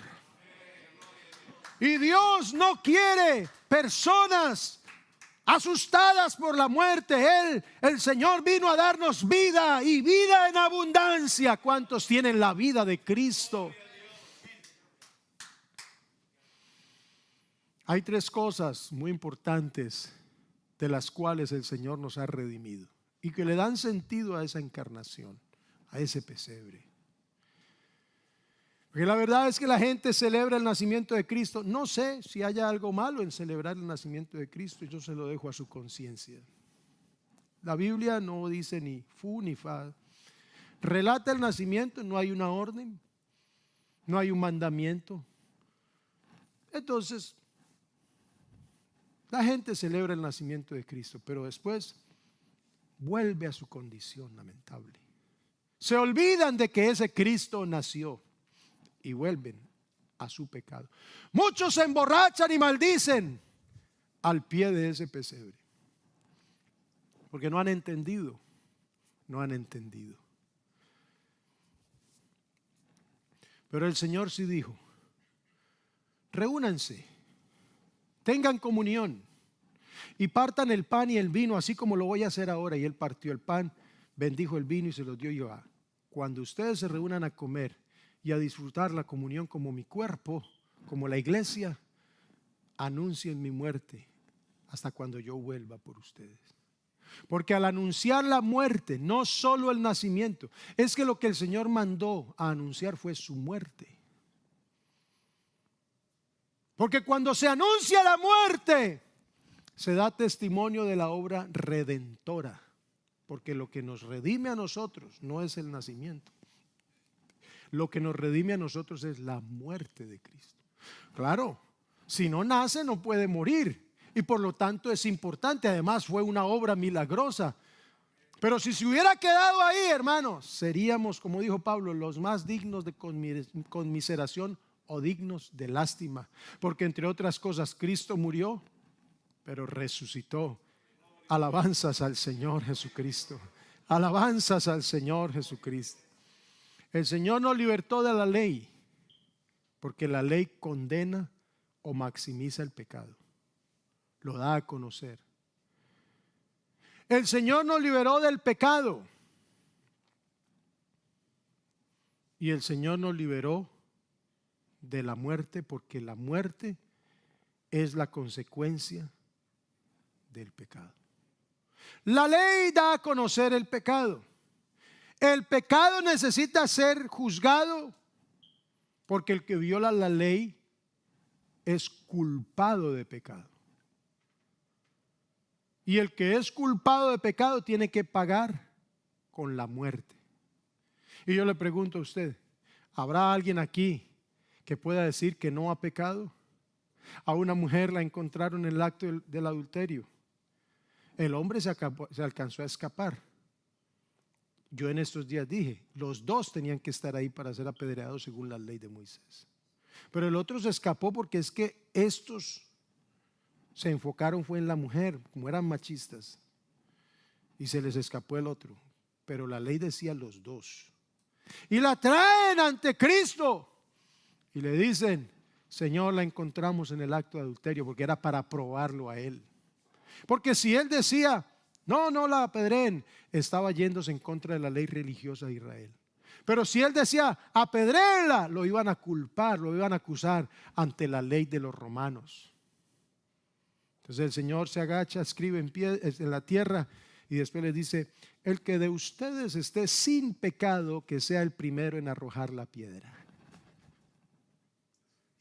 Y Dios no quiere personas asustadas por la muerte. El Señor vino a darnos vida y vida en abundancia. ¿Cuántos tienen la vida de Cristo? Hay tres cosas muy importantes de las cuales el Señor nos ha redimido y que le dan sentido a esa encarnación, a ese pesebre. Porque la verdad es que la gente celebra el nacimiento de Cristo. No sé si haya algo malo en celebrar el nacimiento de Cristo. Yo se lo dejo a su conciencia. La Biblia no dice ni fu ni fa. Relata el nacimiento, no hay una orden, no hay un mandamiento. Entonces, la gente celebra el nacimiento de Cristo, pero después vuelve a su condición lamentable. Se olvidan de que ese Cristo nació y vuelven a su pecado. Muchos se emborrachan y maldicen al pie de ese pesebre, porque no han entendido. Pero el Señor sí dijo: reúnanse, tengan comunión y partan el pan y el vino, así como lo voy a hacer ahora. Y Él partió el pan, bendijo el vino y se los dio. Y yo: cuando ustedes se reúnan a comer y a disfrutar la comunión como mi cuerpo, como la iglesia, anuncien mi muerte hasta cuando yo vuelva por ustedes. Porque al anunciar la muerte, no solo el nacimiento, es que lo que el Señor mandó a anunciar fue su muerte. Porque cuando se anuncia la muerte, se da testimonio de la obra redentora. Porque lo que nos redime a nosotros no es el nacimiento. Lo que nos redime a nosotros es la muerte de Cristo. Claro, si no nace no puede morir y por lo tanto es importante. Además fue una obra milagrosa. Pero si se hubiera quedado ahí, hermanos, seríamos, como dijo Pablo, los más dignos de conmiseración o dignos de lástima. Porque entre otras cosas, Cristo murió, pero resucitó. Alabanzas al Señor Jesucristo. Alabanzas al Señor Jesucristo. El Señor nos libertó de la ley, porque la ley condena o maximiza el pecado. Lo da a conocer. El Señor nos liberó del pecado. Y el Señor nos liberó de la muerte, porque la muerte es la consecuencia del pecado. La ley da a conocer el pecado. El pecado necesita ser juzgado porque el que viola la ley es culpado de pecado. Y el que es culpado de pecado tiene que pagar con la muerte. Y yo le pregunto a usted, ¿habrá alguien aquí que pueda decir que no ha pecado? A una mujer la encontraron en el acto del adulterio. El hombre se alcanzó a escapar. Yo en estos días dije, los dos tenían que estar ahí para ser apedreados según la ley de Moisés. Pero el otro se escapó porque es que estos se enfocaron fue en la mujer, como eran machistas, y se les escapó el otro. Pero la ley decía los dos. Y la traen ante Cristo y le dicen: Señor, la encontramos en el acto de adulterio, porque era para probarlo a él. Porque si él decía: no, no la apedreen, estaba yéndose en contra de la ley religiosa de Israel. Pero si él decía: apedréenla, lo iban a culpar, lo iban a acusar ante la ley de los romanos. Entonces el Señor se agacha, escribe en la tierra y después le dice: el que de ustedes esté sin pecado, que sea el primero en arrojar la piedra.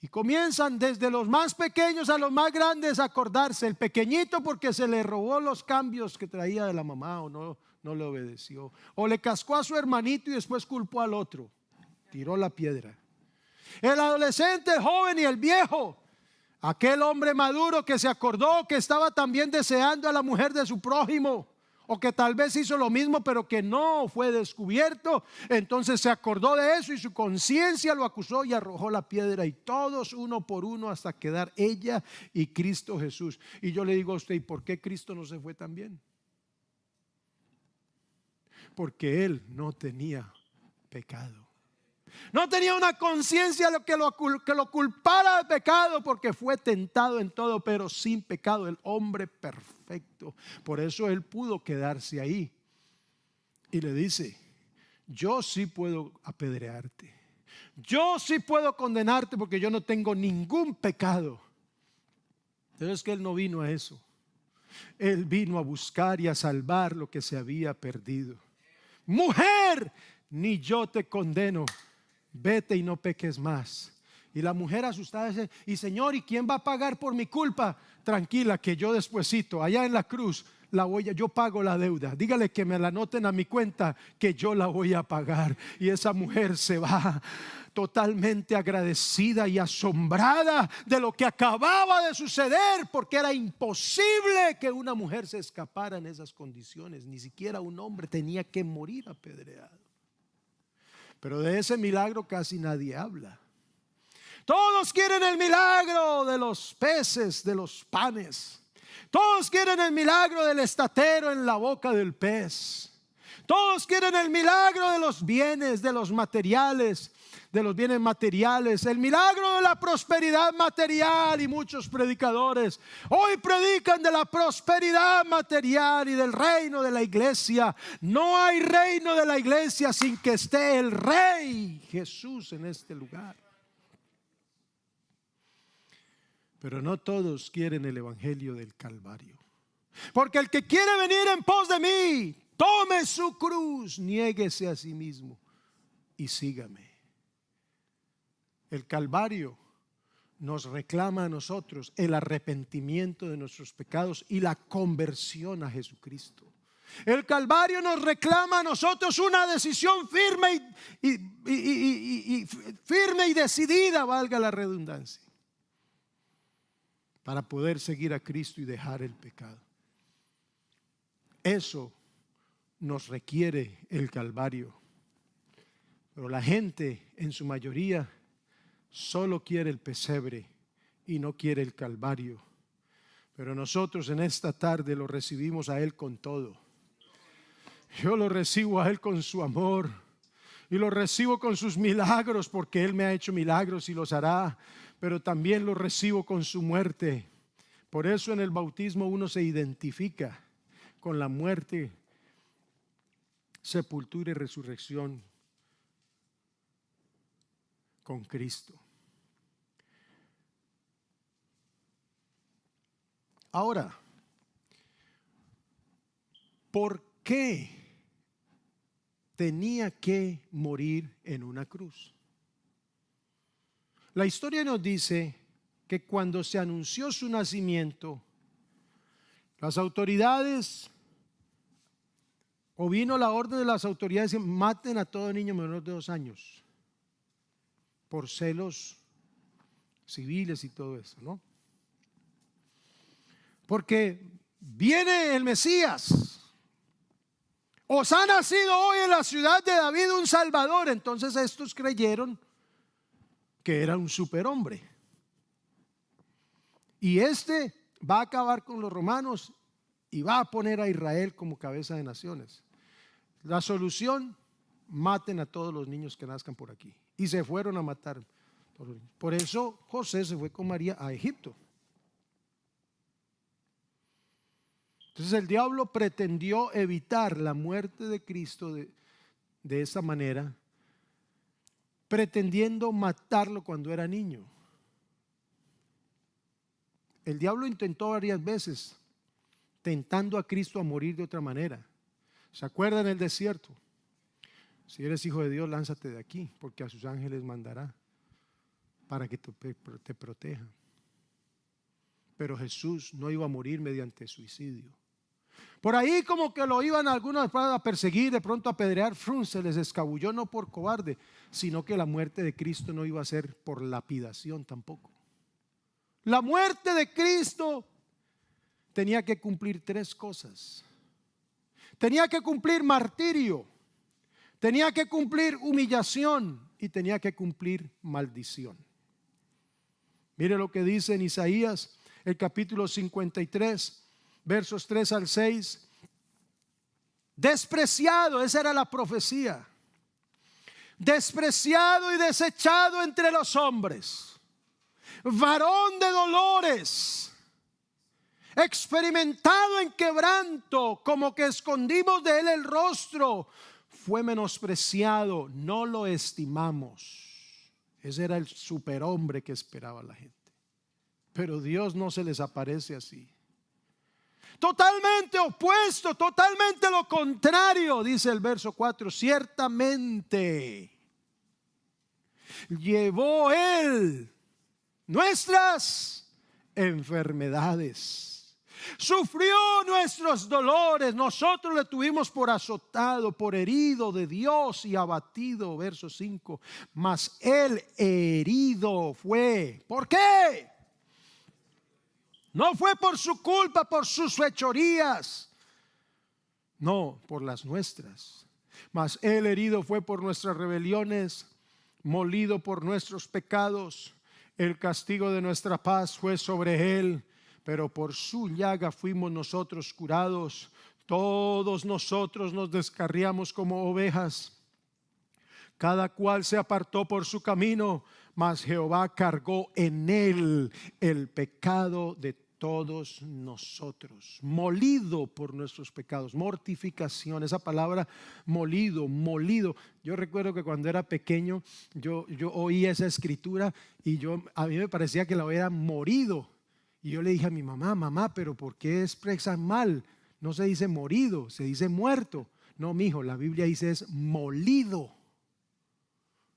Y comienzan desde los más pequeños a los más grandes a acordarse. El pequeñito porque se le robó los cambios que traía de la mamá o no le obedeció. O le cascó a su hermanito y después culpó al otro. Tiró la piedra. El adolescente, el joven y el viejo. Aquel hombre maduro que se acordó que estaba también deseando a la mujer de su prójimo, o que tal vez hizo lo mismo pero que no fue descubierto. Entonces se acordó de eso y su conciencia lo acusó y arrojó la piedra, y todos uno por uno hasta quedar ella y Cristo Jesús. Y yo le digo a usted: ¿y por qué Cristo no se fue también? Porque él no tenía pecado. No tenía una conciencia que lo culpara de pecado, porque fue tentado en todo, pero sin pecado, el hombre perfecto. Por eso él pudo quedarse ahí. Y le dice: yo sí puedo apedrearte, yo sí puedo condenarte, porque yo no tengo ningún pecado. Pero es que él no vino a eso. Él vino a buscar y a salvar lo que se había perdido. Mujer, ni yo te condeno, vete y no peques más. Y la mujer asustada dice: y Señor, ¿y quién va a pagar por mi culpa? Tranquila, que yo despuesito, allá en la cruz, yo pago la deuda. Dígale que me la anoten a mi cuenta, que yo la voy a pagar. Y esa mujer se va totalmente agradecida y asombrada de lo que acababa de suceder, porque era imposible que una mujer se escapara en esas condiciones. Ni siquiera un hombre tenía que morir apedreado. Pero de ese milagro casi nadie habla. Todos quieren el milagro de los peces, de los panes. Todos quieren el milagro del estatero en la boca del pez. Todos quieren el milagro de los bienes, de los materiales, de los bienes materiales, el milagro de la prosperidad material. Y muchos predicadores hoy predican de la prosperidad material y del reino de la iglesia. No hay reino de la iglesia sin que esté el Rey Jesús en este lugar. Pero no todos quieren el evangelio del Calvario. Porque el que quiere venir en pos de mí, tome su cruz, niéguese a sí mismo y sígame. El Calvario nos reclama a nosotros el arrepentimiento de nuestros pecados y la conversión a Jesucristo. El Calvario nos reclama a nosotros una decisión firme y decidida, valga la redundancia, para poder seguir a Cristo y dejar el pecado. Eso nos requiere el Calvario. Pero la gente, en su mayoría, solo quiere el pesebre y no quiere el Calvario. Pero nosotros en esta tarde lo recibimos a Él con todo. Yo lo recibo a Él con su amor y lo recibo con sus milagros, porque Él me ha hecho milagros y los hará. Pero también lo recibo con su muerte. Por eso en el bautismo uno se identifica con la muerte, sepultura y resurrección con Cristo. Ahora, ¿por qué tenía que morir en una cruz? La historia nos dice que cuando se anunció su nacimiento, las autoridades, o vino la orden de las autoridades, maten a todo niño menor de 2 años por celos civiles y todo eso, ¿no? Porque viene el Mesías. Os ha nacido hoy en la ciudad de David un Salvador. Entonces estos creyeron que era un superhombre. Y este va a acabar con los romanos y va a poner a Israel como cabeza de naciones. La solución: maten a todos los niños que nazcan por aquí. Y se fueron a matar. Por eso José se fue con María a Egipto. Entonces el diablo pretendió evitar la muerte de Cristo de esa manera, pretendiendo matarlo cuando era niño. El diablo intentó varias veces, tentando a Cristo a morir de otra manera. ¿Se acuerdan en el desierto? Si eres hijo de Dios, lánzate de aquí, porque a sus ángeles mandará para que te protejan. Pero Jesús no iba a morir mediante suicidio. Por ahí como que lo iban algunos a perseguir, de pronto a apedrear. Se les escabulló, no por cobarde, sino que la muerte de Cristo no iba a ser por lapidación tampoco. La muerte de Cristo tenía que cumplir tres cosas. Tenía que cumplir martirio, tenía que cumplir humillación y tenía que cumplir maldición. Mire lo que dice en Isaías, el capítulo 53, versos 3 al 6. Despreciado, esa era la profecía. Despreciado y desechado entre los hombres, varón de dolores, experimentado en quebranto, como que escondimos de él el rostro. Fue menospreciado, no lo estimamos. Ese era el superhombre que esperaba la gente. Pero Dios no se les aparece así. Totalmente opuesto, totalmente lo contrario, dice el verso 4. Ciertamente llevó él nuestras enfermedades, sufrió nuestros dolores, nosotros le tuvimos por azotado, por herido de Dios y abatido. Verso 5. Mas él herido fue. ¿Por qué? No fue por su culpa, por sus fechorías, no, por las nuestras. Mas él herido fue por nuestras rebeliones, molido por nuestros pecados. El castigo de nuestra paz fue sobre él, pero por su llaga fuimos nosotros curados. Todos nosotros nos descarriamos como ovejas, cada cual se apartó por su camino, mas Jehová cargó en él el pecado de todos nosotros. Molido por nuestros pecados, mortificación. Esa palabra molido. Yo recuerdo que cuando era pequeño yo oí esa escritura y a mí me parecía que la hubiera morido. Y yo le dije a mi mamá, pero ¿por qué expresan mal? No se dice morido, se dice muerto. No, mijo, la Biblia dice es molido.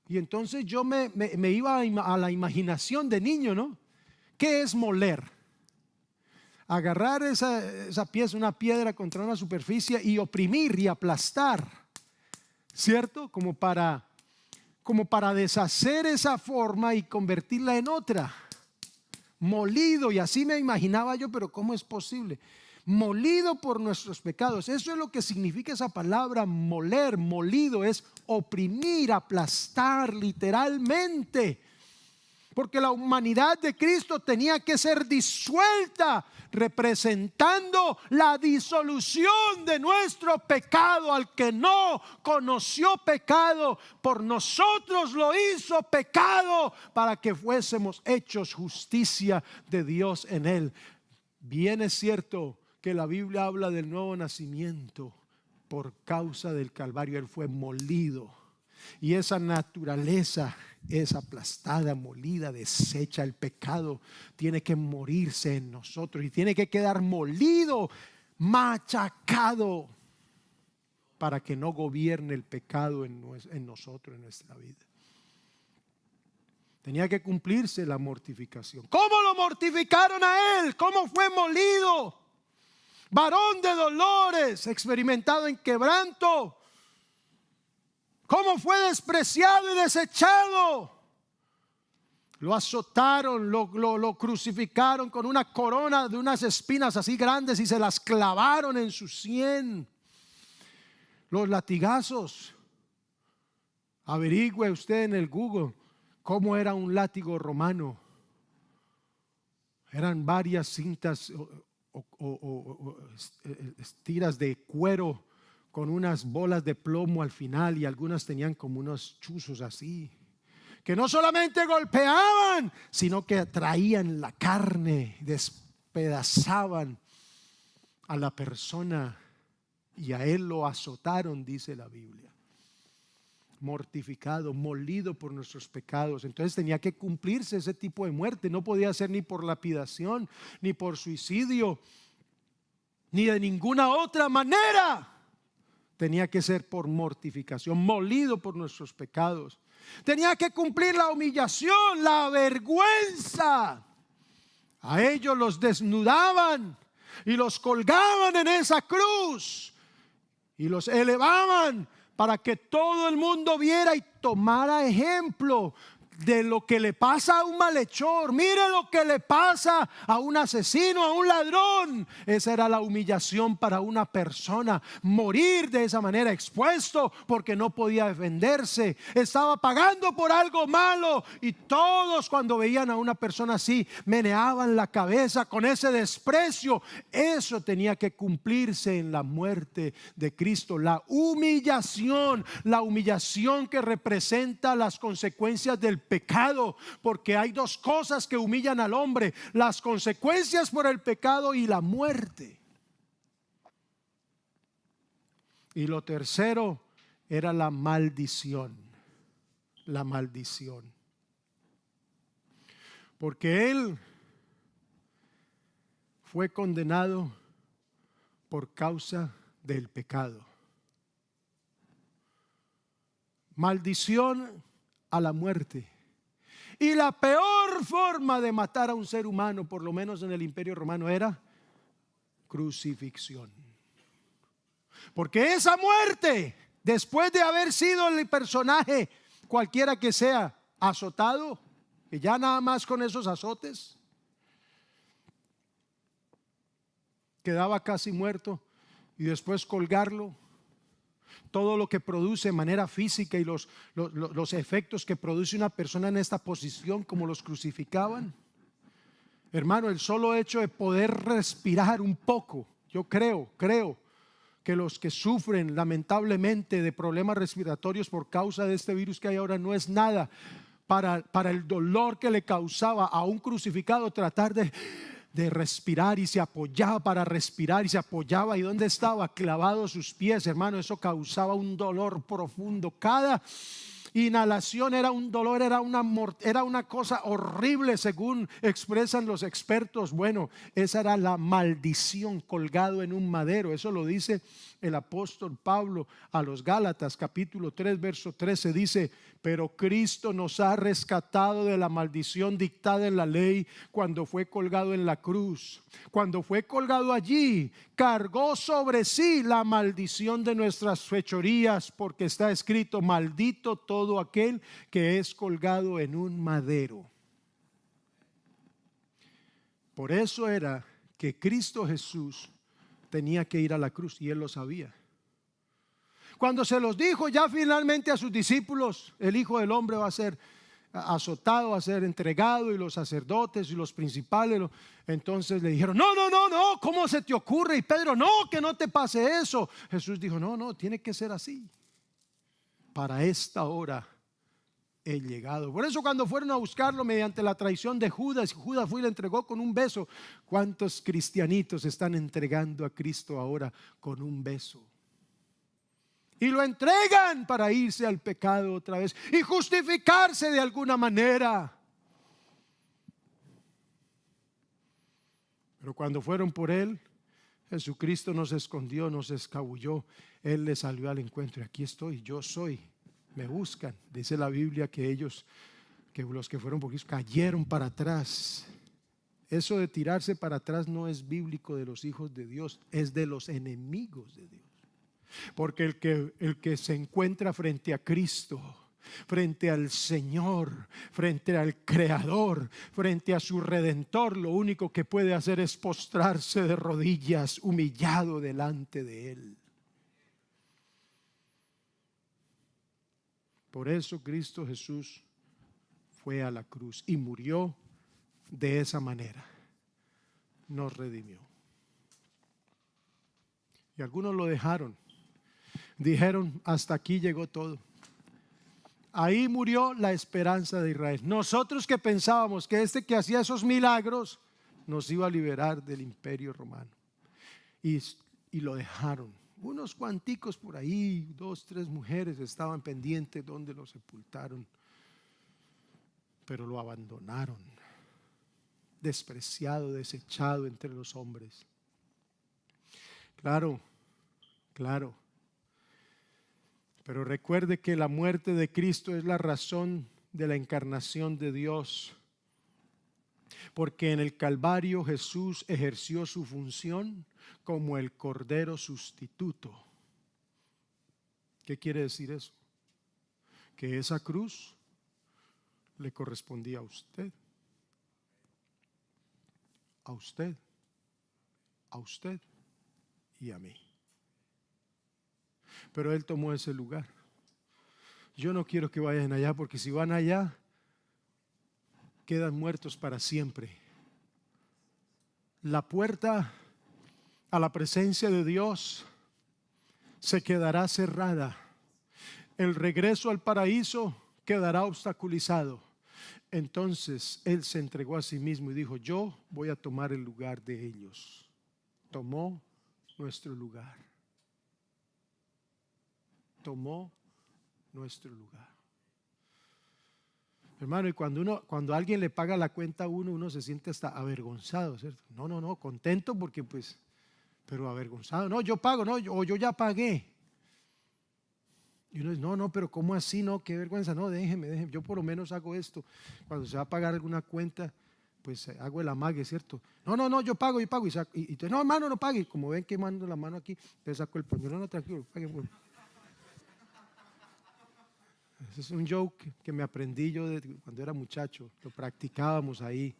Y entonces yo me iba a la imaginación de niño, ¿no? ¿Qué es moler? Agarrar esa pieza, una piedra contra una superficie y oprimir y aplastar, ¿cierto? Como para deshacer esa forma y convertirla en otra. Molido, y así me imaginaba yo, pero ¿cómo es posible? Molido por nuestros pecados. Eso es lo que significa esa palabra moler. Molido es oprimir, aplastar, literalmente. Porque la humanidad de Cristo tenía que ser disuelta, representando la disolución de nuestro pecado. Al que no conoció pecado, por nosotros lo hizo pecado, para que fuésemos hechos justicia de Dios en él. Bien es cierto que la Biblia habla del nuevo nacimiento por causa del Calvario. Él fue molido y esa naturaleza es aplastada, molida, deshecha. El pecado tiene que morirse en nosotros y tiene que quedar molido, machacado, para que no gobierne el pecado en nosotros, en nuestra vida. Tenía que cumplirse la mortificación. ¿Cómo lo mortificaron a él? ¿Cómo fue molido? Varón de dolores, experimentado en quebranto. ¿Cómo fue despreciado y desechado? Lo azotaron, lo crucificaron con una corona de unas espinas así grandes y se las clavaron en su sien. Los latigazos. Averigüe usted en el Google ¿Cómo era un látigo romano? Eran varias cintas o tiras de cuero con unas bolas de plomo al final, y algunas tenían como unos chuzos así, que no solamente golpeaban, sino que traían la carne, despedazaban a la persona, y a él lo azotaron, dice la Biblia. Mortificado, molido por nuestros pecados. Entonces tenía que cumplirse ese tipo de muerte. No podía ser ni por lapidación, ni por suicidio, ni de ninguna otra manera. Tenía que ser por mortificación, molido por nuestros pecados. Tenía que cumplir la humillación, la vergüenza. A ellos los desnudaban y los colgaban en esa cruz y los elevaban para que todo el mundo viera y tomara ejemplo de lo que le pasa a un malhechor. Mire lo que le pasa a un asesino, a un ladrón. Esa era la humillación para una persona, morir de esa manera, expuesto porque no podía defenderse, estaba pagando por algo malo. Y todos, cuando veían a una persona así, meneaban la cabeza con ese desprecio. Eso tenía que cumplirse en la muerte de Cristo. La humillación que representa las consecuencias del pecado, porque hay dos cosas que humillan al hombre: las consecuencias por el pecado y la muerte. Y lo tercero era la maldición. La maldición, porque él fue condenado por causa del pecado. Maldición a la muerte. Y la peor forma de matar a un ser humano, por lo menos en el Imperio Romano, era crucifixión. Porque esa muerte, después de haber sido el personaje, cualquiera que sea, azotado, que ya nada más con esos azotes quedaba casi muerto, y después colgarlo, todo lo que produce de manera física y los efectos que produce una persona en esta posición, como los crucificaban. Hermano, el solo hecho de poder respirar un poco, yo creo que los que sufren lamentablemente de problemas respiratorios por causa de este virus que hay ahora, no es nada para el dolor que le causaba a un crucificado tratar de respirar, y se apoyaba para respirar y se apoyaba, y donde estaba clavado sus pies, hermano, eso causaba un dolor profundo. Cada inhalación era un dolor, era una cosa horrible, según expresan los expertos. Bueno, esa era la maldición, colgado en un madero. Eso lo dice el apóstol Pablo a los Gálatas, capítulo 3, verso 13. Dice: pero Cristo nos ha rescatado de la maldición dictada en la ley cuando fue colgado en la cruz. Cuando fue colgado allí, cargó sobre sí la maldición de nuestras fechorías, porque está escrito: maldito todo aquel que es colgado en un madero. Por eso era que Cristo Jesús tenía que ir a la cruz, y él lo sabía. Cuando se los dijo ya finalmente a sus discípulos: el Hijo del Hombre va a ser azotado, va a ser entregado, y los sacerdotes y los principales, entonces le dijeron: no, ¿cómo se te ocurre? Y Pedro: no, que no te pase eso. Jesús dijo: no, tiene que ser así. Para esta hora he llegado. Por eso, cuando fueron a buscarlo mediante la traición de Judas, Judas fue y le entregó con un beso. ¿Cuántos cristianitos están entregando a Cristo ahora con un beso? Y lo entregan para irse al pecado otra vez y justificarse de alguna manera. Pero cuando fueron por él, Jesucristo no se escondió, no se escabulló. Él les salió al encuentro: aquí estoy, yo soy, me buscan. Dice la Biblia que los que fueron por Cristo cayeron para atrás. Eso de tirarse para atrás no es bíblico de los hijos de Dios, es de los enemigos de Dios. Porque el que se encuentra frente a Cristo, frente al Señor, frente al Creador, frente a su Redentor, lo único que puede hacer es postrarse de rodillas, humillado delante de Él. Por eso Cristo Jesús fue a la cruz y murió de esa manera. Nos redimió. Y algunos lo dejaron. Dijeron, hasta aquí llegó todo. Ahí murió la esperanza de Israel. Nosotros que pensábamos que que hacía esos milagros nos iba a liberar del imperio romano. Y lo dejaron. Unos cuanticos por ahí, 2, 3 mujeres estaban pendientes donde lo sepultaron. Pero lo abandonaron. Despreciado, desechado entre los hombres. Claro. Pero recuerde que la muerte de Cristo es la razón de la encarnación de Dios. Porque en el Calvario Jesús ejerció su función como el Cordero sustituto. ¿Qué quiere decir eso? Que esa cruz le correspondía a usted. A usted. A usted y a mí. Pero Él tomó ese lugar. Yo no quiero que vayan allá, porque si van allá quedan muertos para siempre. La puerta a la presencia de Dios se quedará cerrada. El regreso al paraíso quedará obstaculizado. Entonces Él se entregó a sí mismo y dijo: yo voy a tomar el lugar de ellos. Tomó nuestro lugar. Tomó nuestro lugar. Hermano, y cuando alguien le paga la cuenta a uno se siente hasta avergonzado, ¿cierto? No, contento porque pero avergonzado. No, yo pago, no, yo ya pagué. Y uno dice, no, pero ¿cómo así? No, qué vergüenza. No, déjeme, yo por lo menos hago esto. Cuando se va a pagar alguna cuenta, pues hago el amague, ¿cierto? No, yo pago. Y no, hermano, no pague. Como ven que mando la mano aquí, le saco el pañuelo. No, tranquilo, pague. Bueno. Ese es un joke que me aprendí yo cuando era muchacho. Lo practicábamos ahí.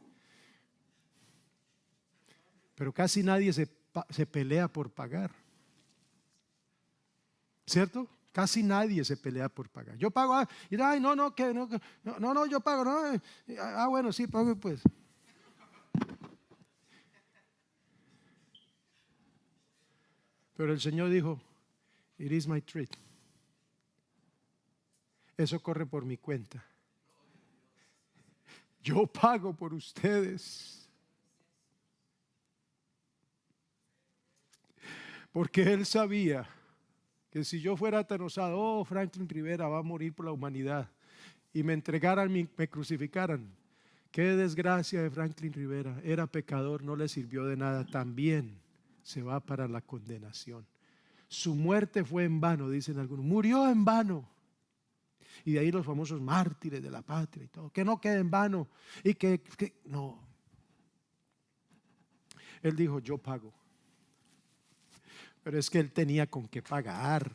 Pero casi nadie se pelea por pagar. ¿Cierto? Casi nadie se pelea por pagar. Yo pago, yo pago, no. Bueno, sí, pago pues. Pero el Señor dijo, it is my treat. Eso corre por mi cuenta. Yo pago por ustedes. Porque Él sabía que si yo fuera tan osado, Franklin Rivera va a morir por la humanidad, y me entregaran, me crucificaran, qué desgracia de Franklin Rivera. Era pecador, no le sirvió de nada, también se va para la condenación. Su muerte fue en vano, dicen algunos, murió en vano. Y de ahí los famosos mártires de la patria y todo, que no quede en vano. Y que no. Él dijo, yo pago. Pero es que Él tenía con qué pagar.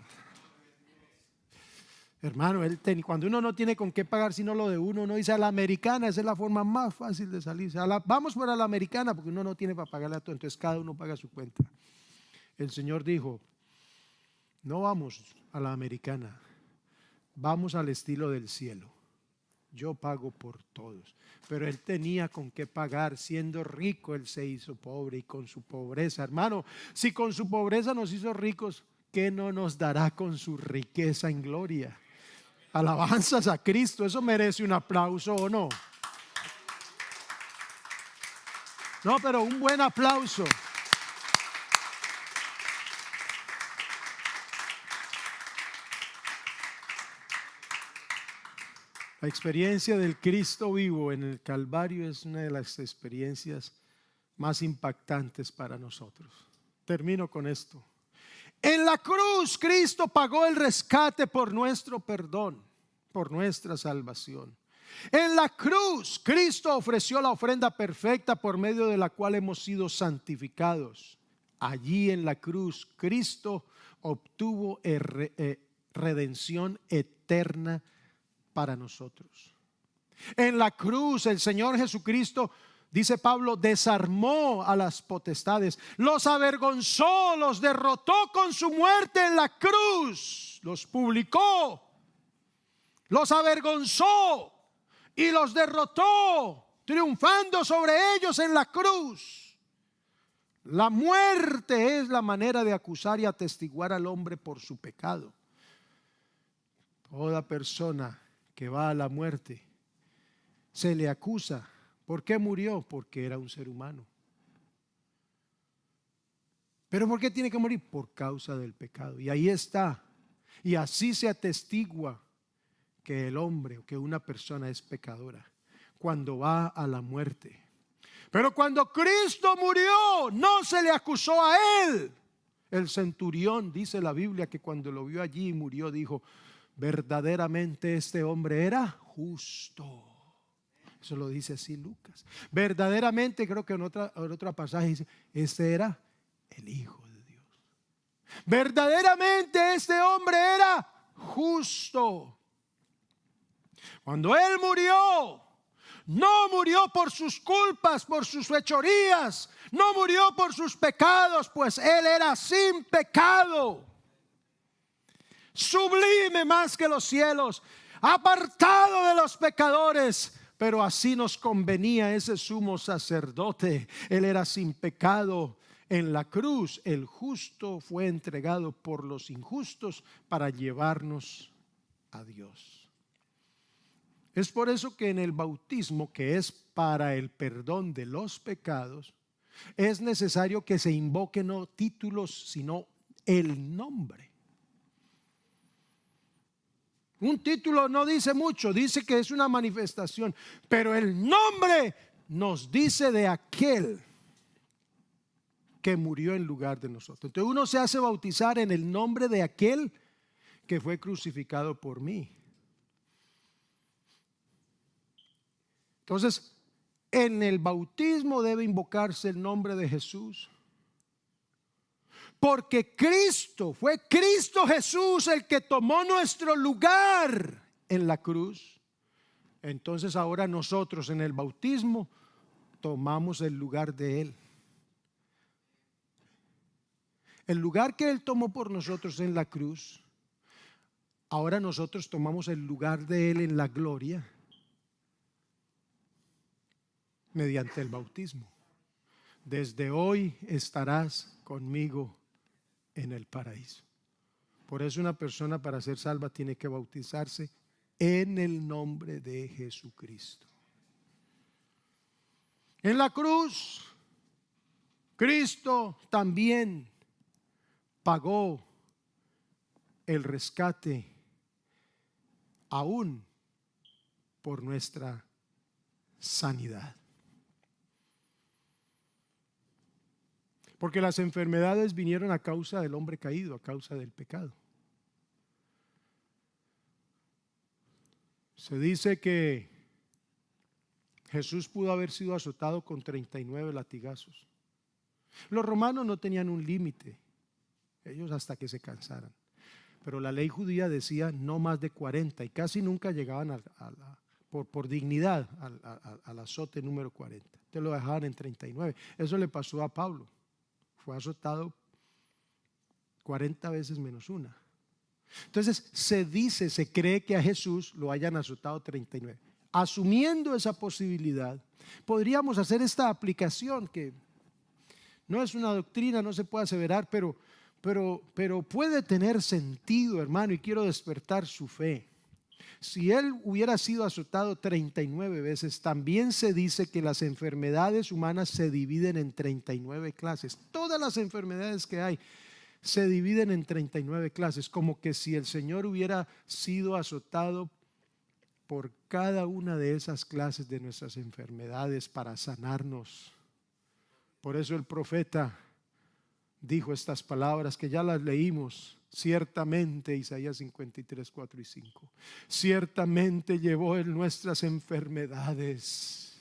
Hermano, cuando uno no tiene con qué pagar sino lo de uno dice a la americana. Esa es la forma más fácil de salirse. Vamos por a la americana, porque uno no tiene para pagarle a todo. Entonces cada uno paga su cuenta. El Señor dijo, no vamos a la americana, vamos al estilo del cielo. Yo pago por todos. Pero Él tenía con qué pagar. Siendo rico, Él se hizo pobre, y con su pobreza, hermano, si con su pobreza nos hizo ricos, ¿qué no nos dará con su riqueza en gloria? Alabanzas a Cristo. Eso merece un aplauso, ¿o no? No, pero un buen aplauso. La experiencia del Cristo vivo en el Calvario es una de las experiencias más impactantes para nosotros. Termino con esto. En la cruz Cristo pagó el rescate por nuestro perdón, por nuestra salvación. En la cruz Cristo ofreció la ofrenda perfecta por medio de la cual hemos sido santificados. Allí en la cruz Cristo obtuvo redención eterna para nosotros. En la cruz el Señor Jesucristo, dice Pablo, desarmó a las potestades, los avergonzó, los derrotó con su muerte en la cruz, los publicó, los avergonzó y los derrotó, triunfando sobre ellos en la cruz. La muerte es la manera de acusar y atestiguar al hombre por su pecado. Toda persona que va a la muerte se le acusa. ¿Por qué murió? Porque era un ser humano. ¿Pero por qué tiene que morir? Por causa del pecado. Y ahí está. Y así se atestigua que el hombre o que una persona es pecadora cuando va a la muerte. Pero cuando Cristo murió, no se le acusó a él. El centurión, dice la Biblia, que cuando lo vio allí y murió, dijo: verdaderamente este hombre era justo. Eso lo dice así Lucas. Verdaderamente, creo que en otro pasaje dice: este era el Hijo de Dios. Verdaderamente este hombre era justo. Cuando él murió, no murió por sus culpas, por sus fechorías, no murió por sus pecados, pues él era sin pecado, sublime más que los cielos, apartado de los pecadores. Pero así nos convenía ese sumo sacerdote. Él era sin pecado. En la cruz el justo fue entregado por los injustos para llevarnos a Dios. Es por eso que en el bautismo, que es para el perdón de los pecados, es necesario que se invoque no títulos, sino el nombre. Un título no dice mucho, dice que es una manifestación, pero el nombre nos dice de aquel que murió en lugar de nosotros. Entonces uno se hace bautizar en el nombre de aquel que fue crucificado por mí. Entonces, en el bautismo debe invocarse el nombre de Jesús, porque fue Cristo Jesús el que tomó nuestro lugar en la cruz. Entonces ahora nosotros en el bautismo tomamos el lugar de Él. El lugar que Él tomó por nosotros en la cruz, ahora nosotros tomamos el lugar de Él en la gloria mediante el bautismo. Desde hoy estarás conmigo en el paraíso. Por eso una persona, para ser salva, tiene que bautizarse en el nombre de Jesucristo. En la cruz, Cristo también pagó el rescate aún por nuestra sanidad. Porque las enfermedades vinieron a causa del hombre caído, a causa del pecado. Se dice que Jesús pudo haber sido azotado con 39 latigazos. Los romanos no tenían un límite, ellos hasta que se cansaran. Pero la ley judía decía no más de 40 y casi nunca llegaban por dignidad al azote número 40. Te lo dejaban en 39. Eso le pasó a Pablo. Fue azotado 40 veces menos una. Entonces se cree que a Jesús lo hayan azotado 39. Asumiendo esa posibilidad, podríamos hacer esta aplicación que no es una doctrina, no se puede aseverar, pero puede tener sentido, hermano, y quiero despertar su fe. Si él hubiera sido azotado 39 veces, también se dice que las enfermedades humanas se dividen en 39 clases. Todas las enfermedades que hay se dividen en 39 clases, como que si el Señor hubiera sido azotado por cada una de esas clases de nuestras enfermedades para sanarnos. Por eso el profeta dijo estas palabras que ya las leímos. Ciertamente, Isaías 53, 4 y 5. Ciertamente llevó Él nuestras enfermedades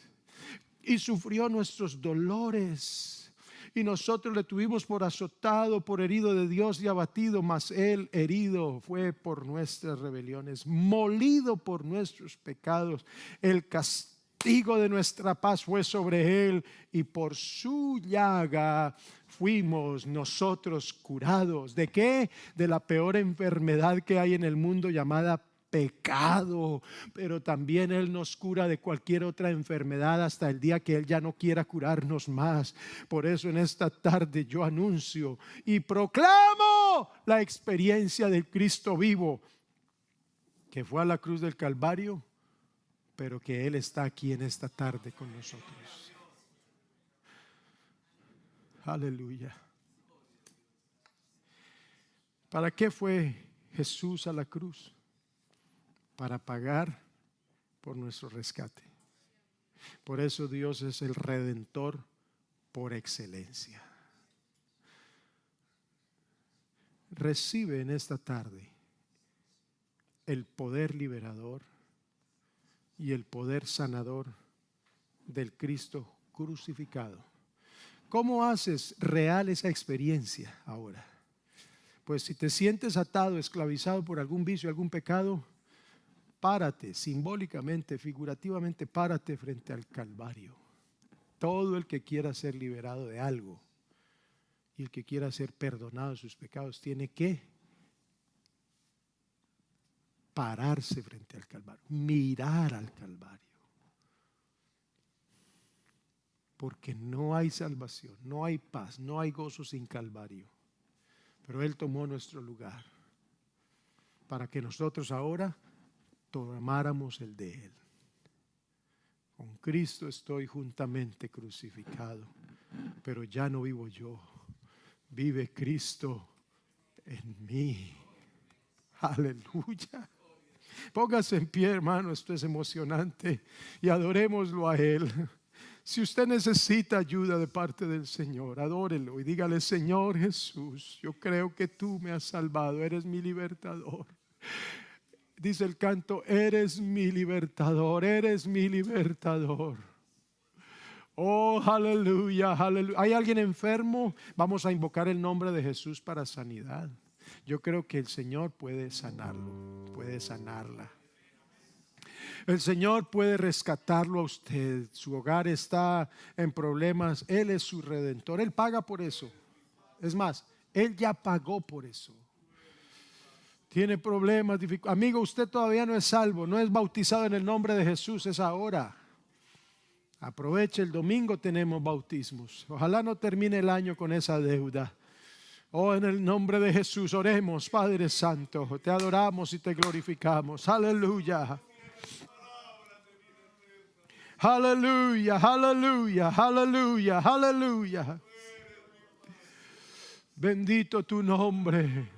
y sufrió nuestros dolores. Y nosotros le tuvimos por azotado, por herido de Dios y abatido, mas Él herido fue por nuestras rebeliones, molido por nuestros pecados. El castigo de nuestra paz fue sobre Él y por su llaga fuimos nosotros curados. ¿De qué? De la peor enfermedad que hay en el mundo, llamada pecado, pero también Él nos cura de cualquier otra enfermedad hasta el día que Él ya no quiera curarnos más. Por eso en esta tarde yo anuncio y proclamo la experiencia del Cristo vivo, que fue a la cruz del Calvario, pero que Él está aquí en esta tarde con nosotros. Aleluya. ¿Para qué fue Jesús a la cruz? Para pagar por nuestro rescate. Por eso Dios es el Redentor por excelencia. Recibe en esta tarde el poder liberador y el poder sanador del Cristo crucificado. ¿Cómo haces real esa experiencia ahora? Pues si te sientes atado, esclavizado por algún vicio, algún pecado, párate, simbólicamente, figurativamente, párate frente al Calvario. Todo el que quiera ser liberado de algo y el que quiera ser perdonado de sus pecados tiene que pararse frente al Calvario, mirar al Calvario. Porque no hay salvación, no hay paz, no hay gozo sin Calvario. Pero Él tomó nuestro lugar para que nosotros ahora tomáramos el de Él. Con Cristo estoy juntamente crucificado, pero ya no vivo yo, vive Cristo en mí. Aleluya. Póngase en pie, hermano, esto es emocionante y adorémoslo a Él. Si usted necesita ayuda de parte del Señor, adórelo y dígale: Señor Jesús, yo creo que tú me has salvado, eres mi libertador. Dice el canto: eres mi libertador, eres mi libertador. Oh, aleluya, aleluya. ¿Hay alguien enfermo? Vamos a invocar el nombre de Jesús para sanidad. Yo creo que el Señor puede sanarlo, puede sanarla. El Señor puede rescatarlo a usted. Su hogar está en problemas. Él es su redentor. Él paga por eso. Es más, Él ya pagó por eso. Tiene problemas, dificultades. Amigo, usted todavía no es salvo, no es bautizado en el nombre de Jesús. Es ahora. Aproveche, el domingo tenemos bautismos. Ojalá no termine el año con esa deuda. Oh, en el nombre de Jesús, oremos. Padre Santo, te adoramos y te glorificamos. Aleluya. Aleluya, aleluya, aleluya, aleluya. Bendito tu nombre.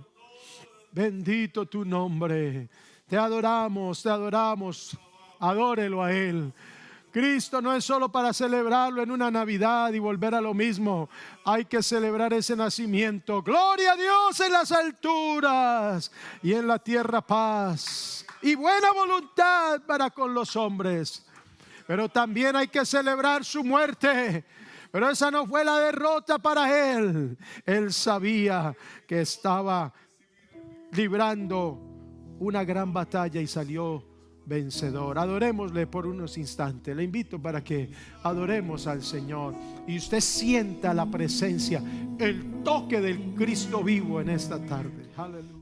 Bendito tu nombre. Te adoramos, te adoramos. Adórelo a Él. Cristo no es solo para celebrarlo en una Navidad y volver a lo mismo. Hay que celebrar ese nacimiento. Gloria a Dios en las alturas y en la tierra paz y buena voluntad para con los hombres. Pero también hay que celebrar su muerte. Pero esa no fue la derrota para Él. Él sabía que estaba librando una gran batalla y salió vencedor. Adorémosle por unos instantes. Le invito para que adoremos al Señor y usted sienta la presencia, el toque del Cristo vivo en esta tarde. Aleluya.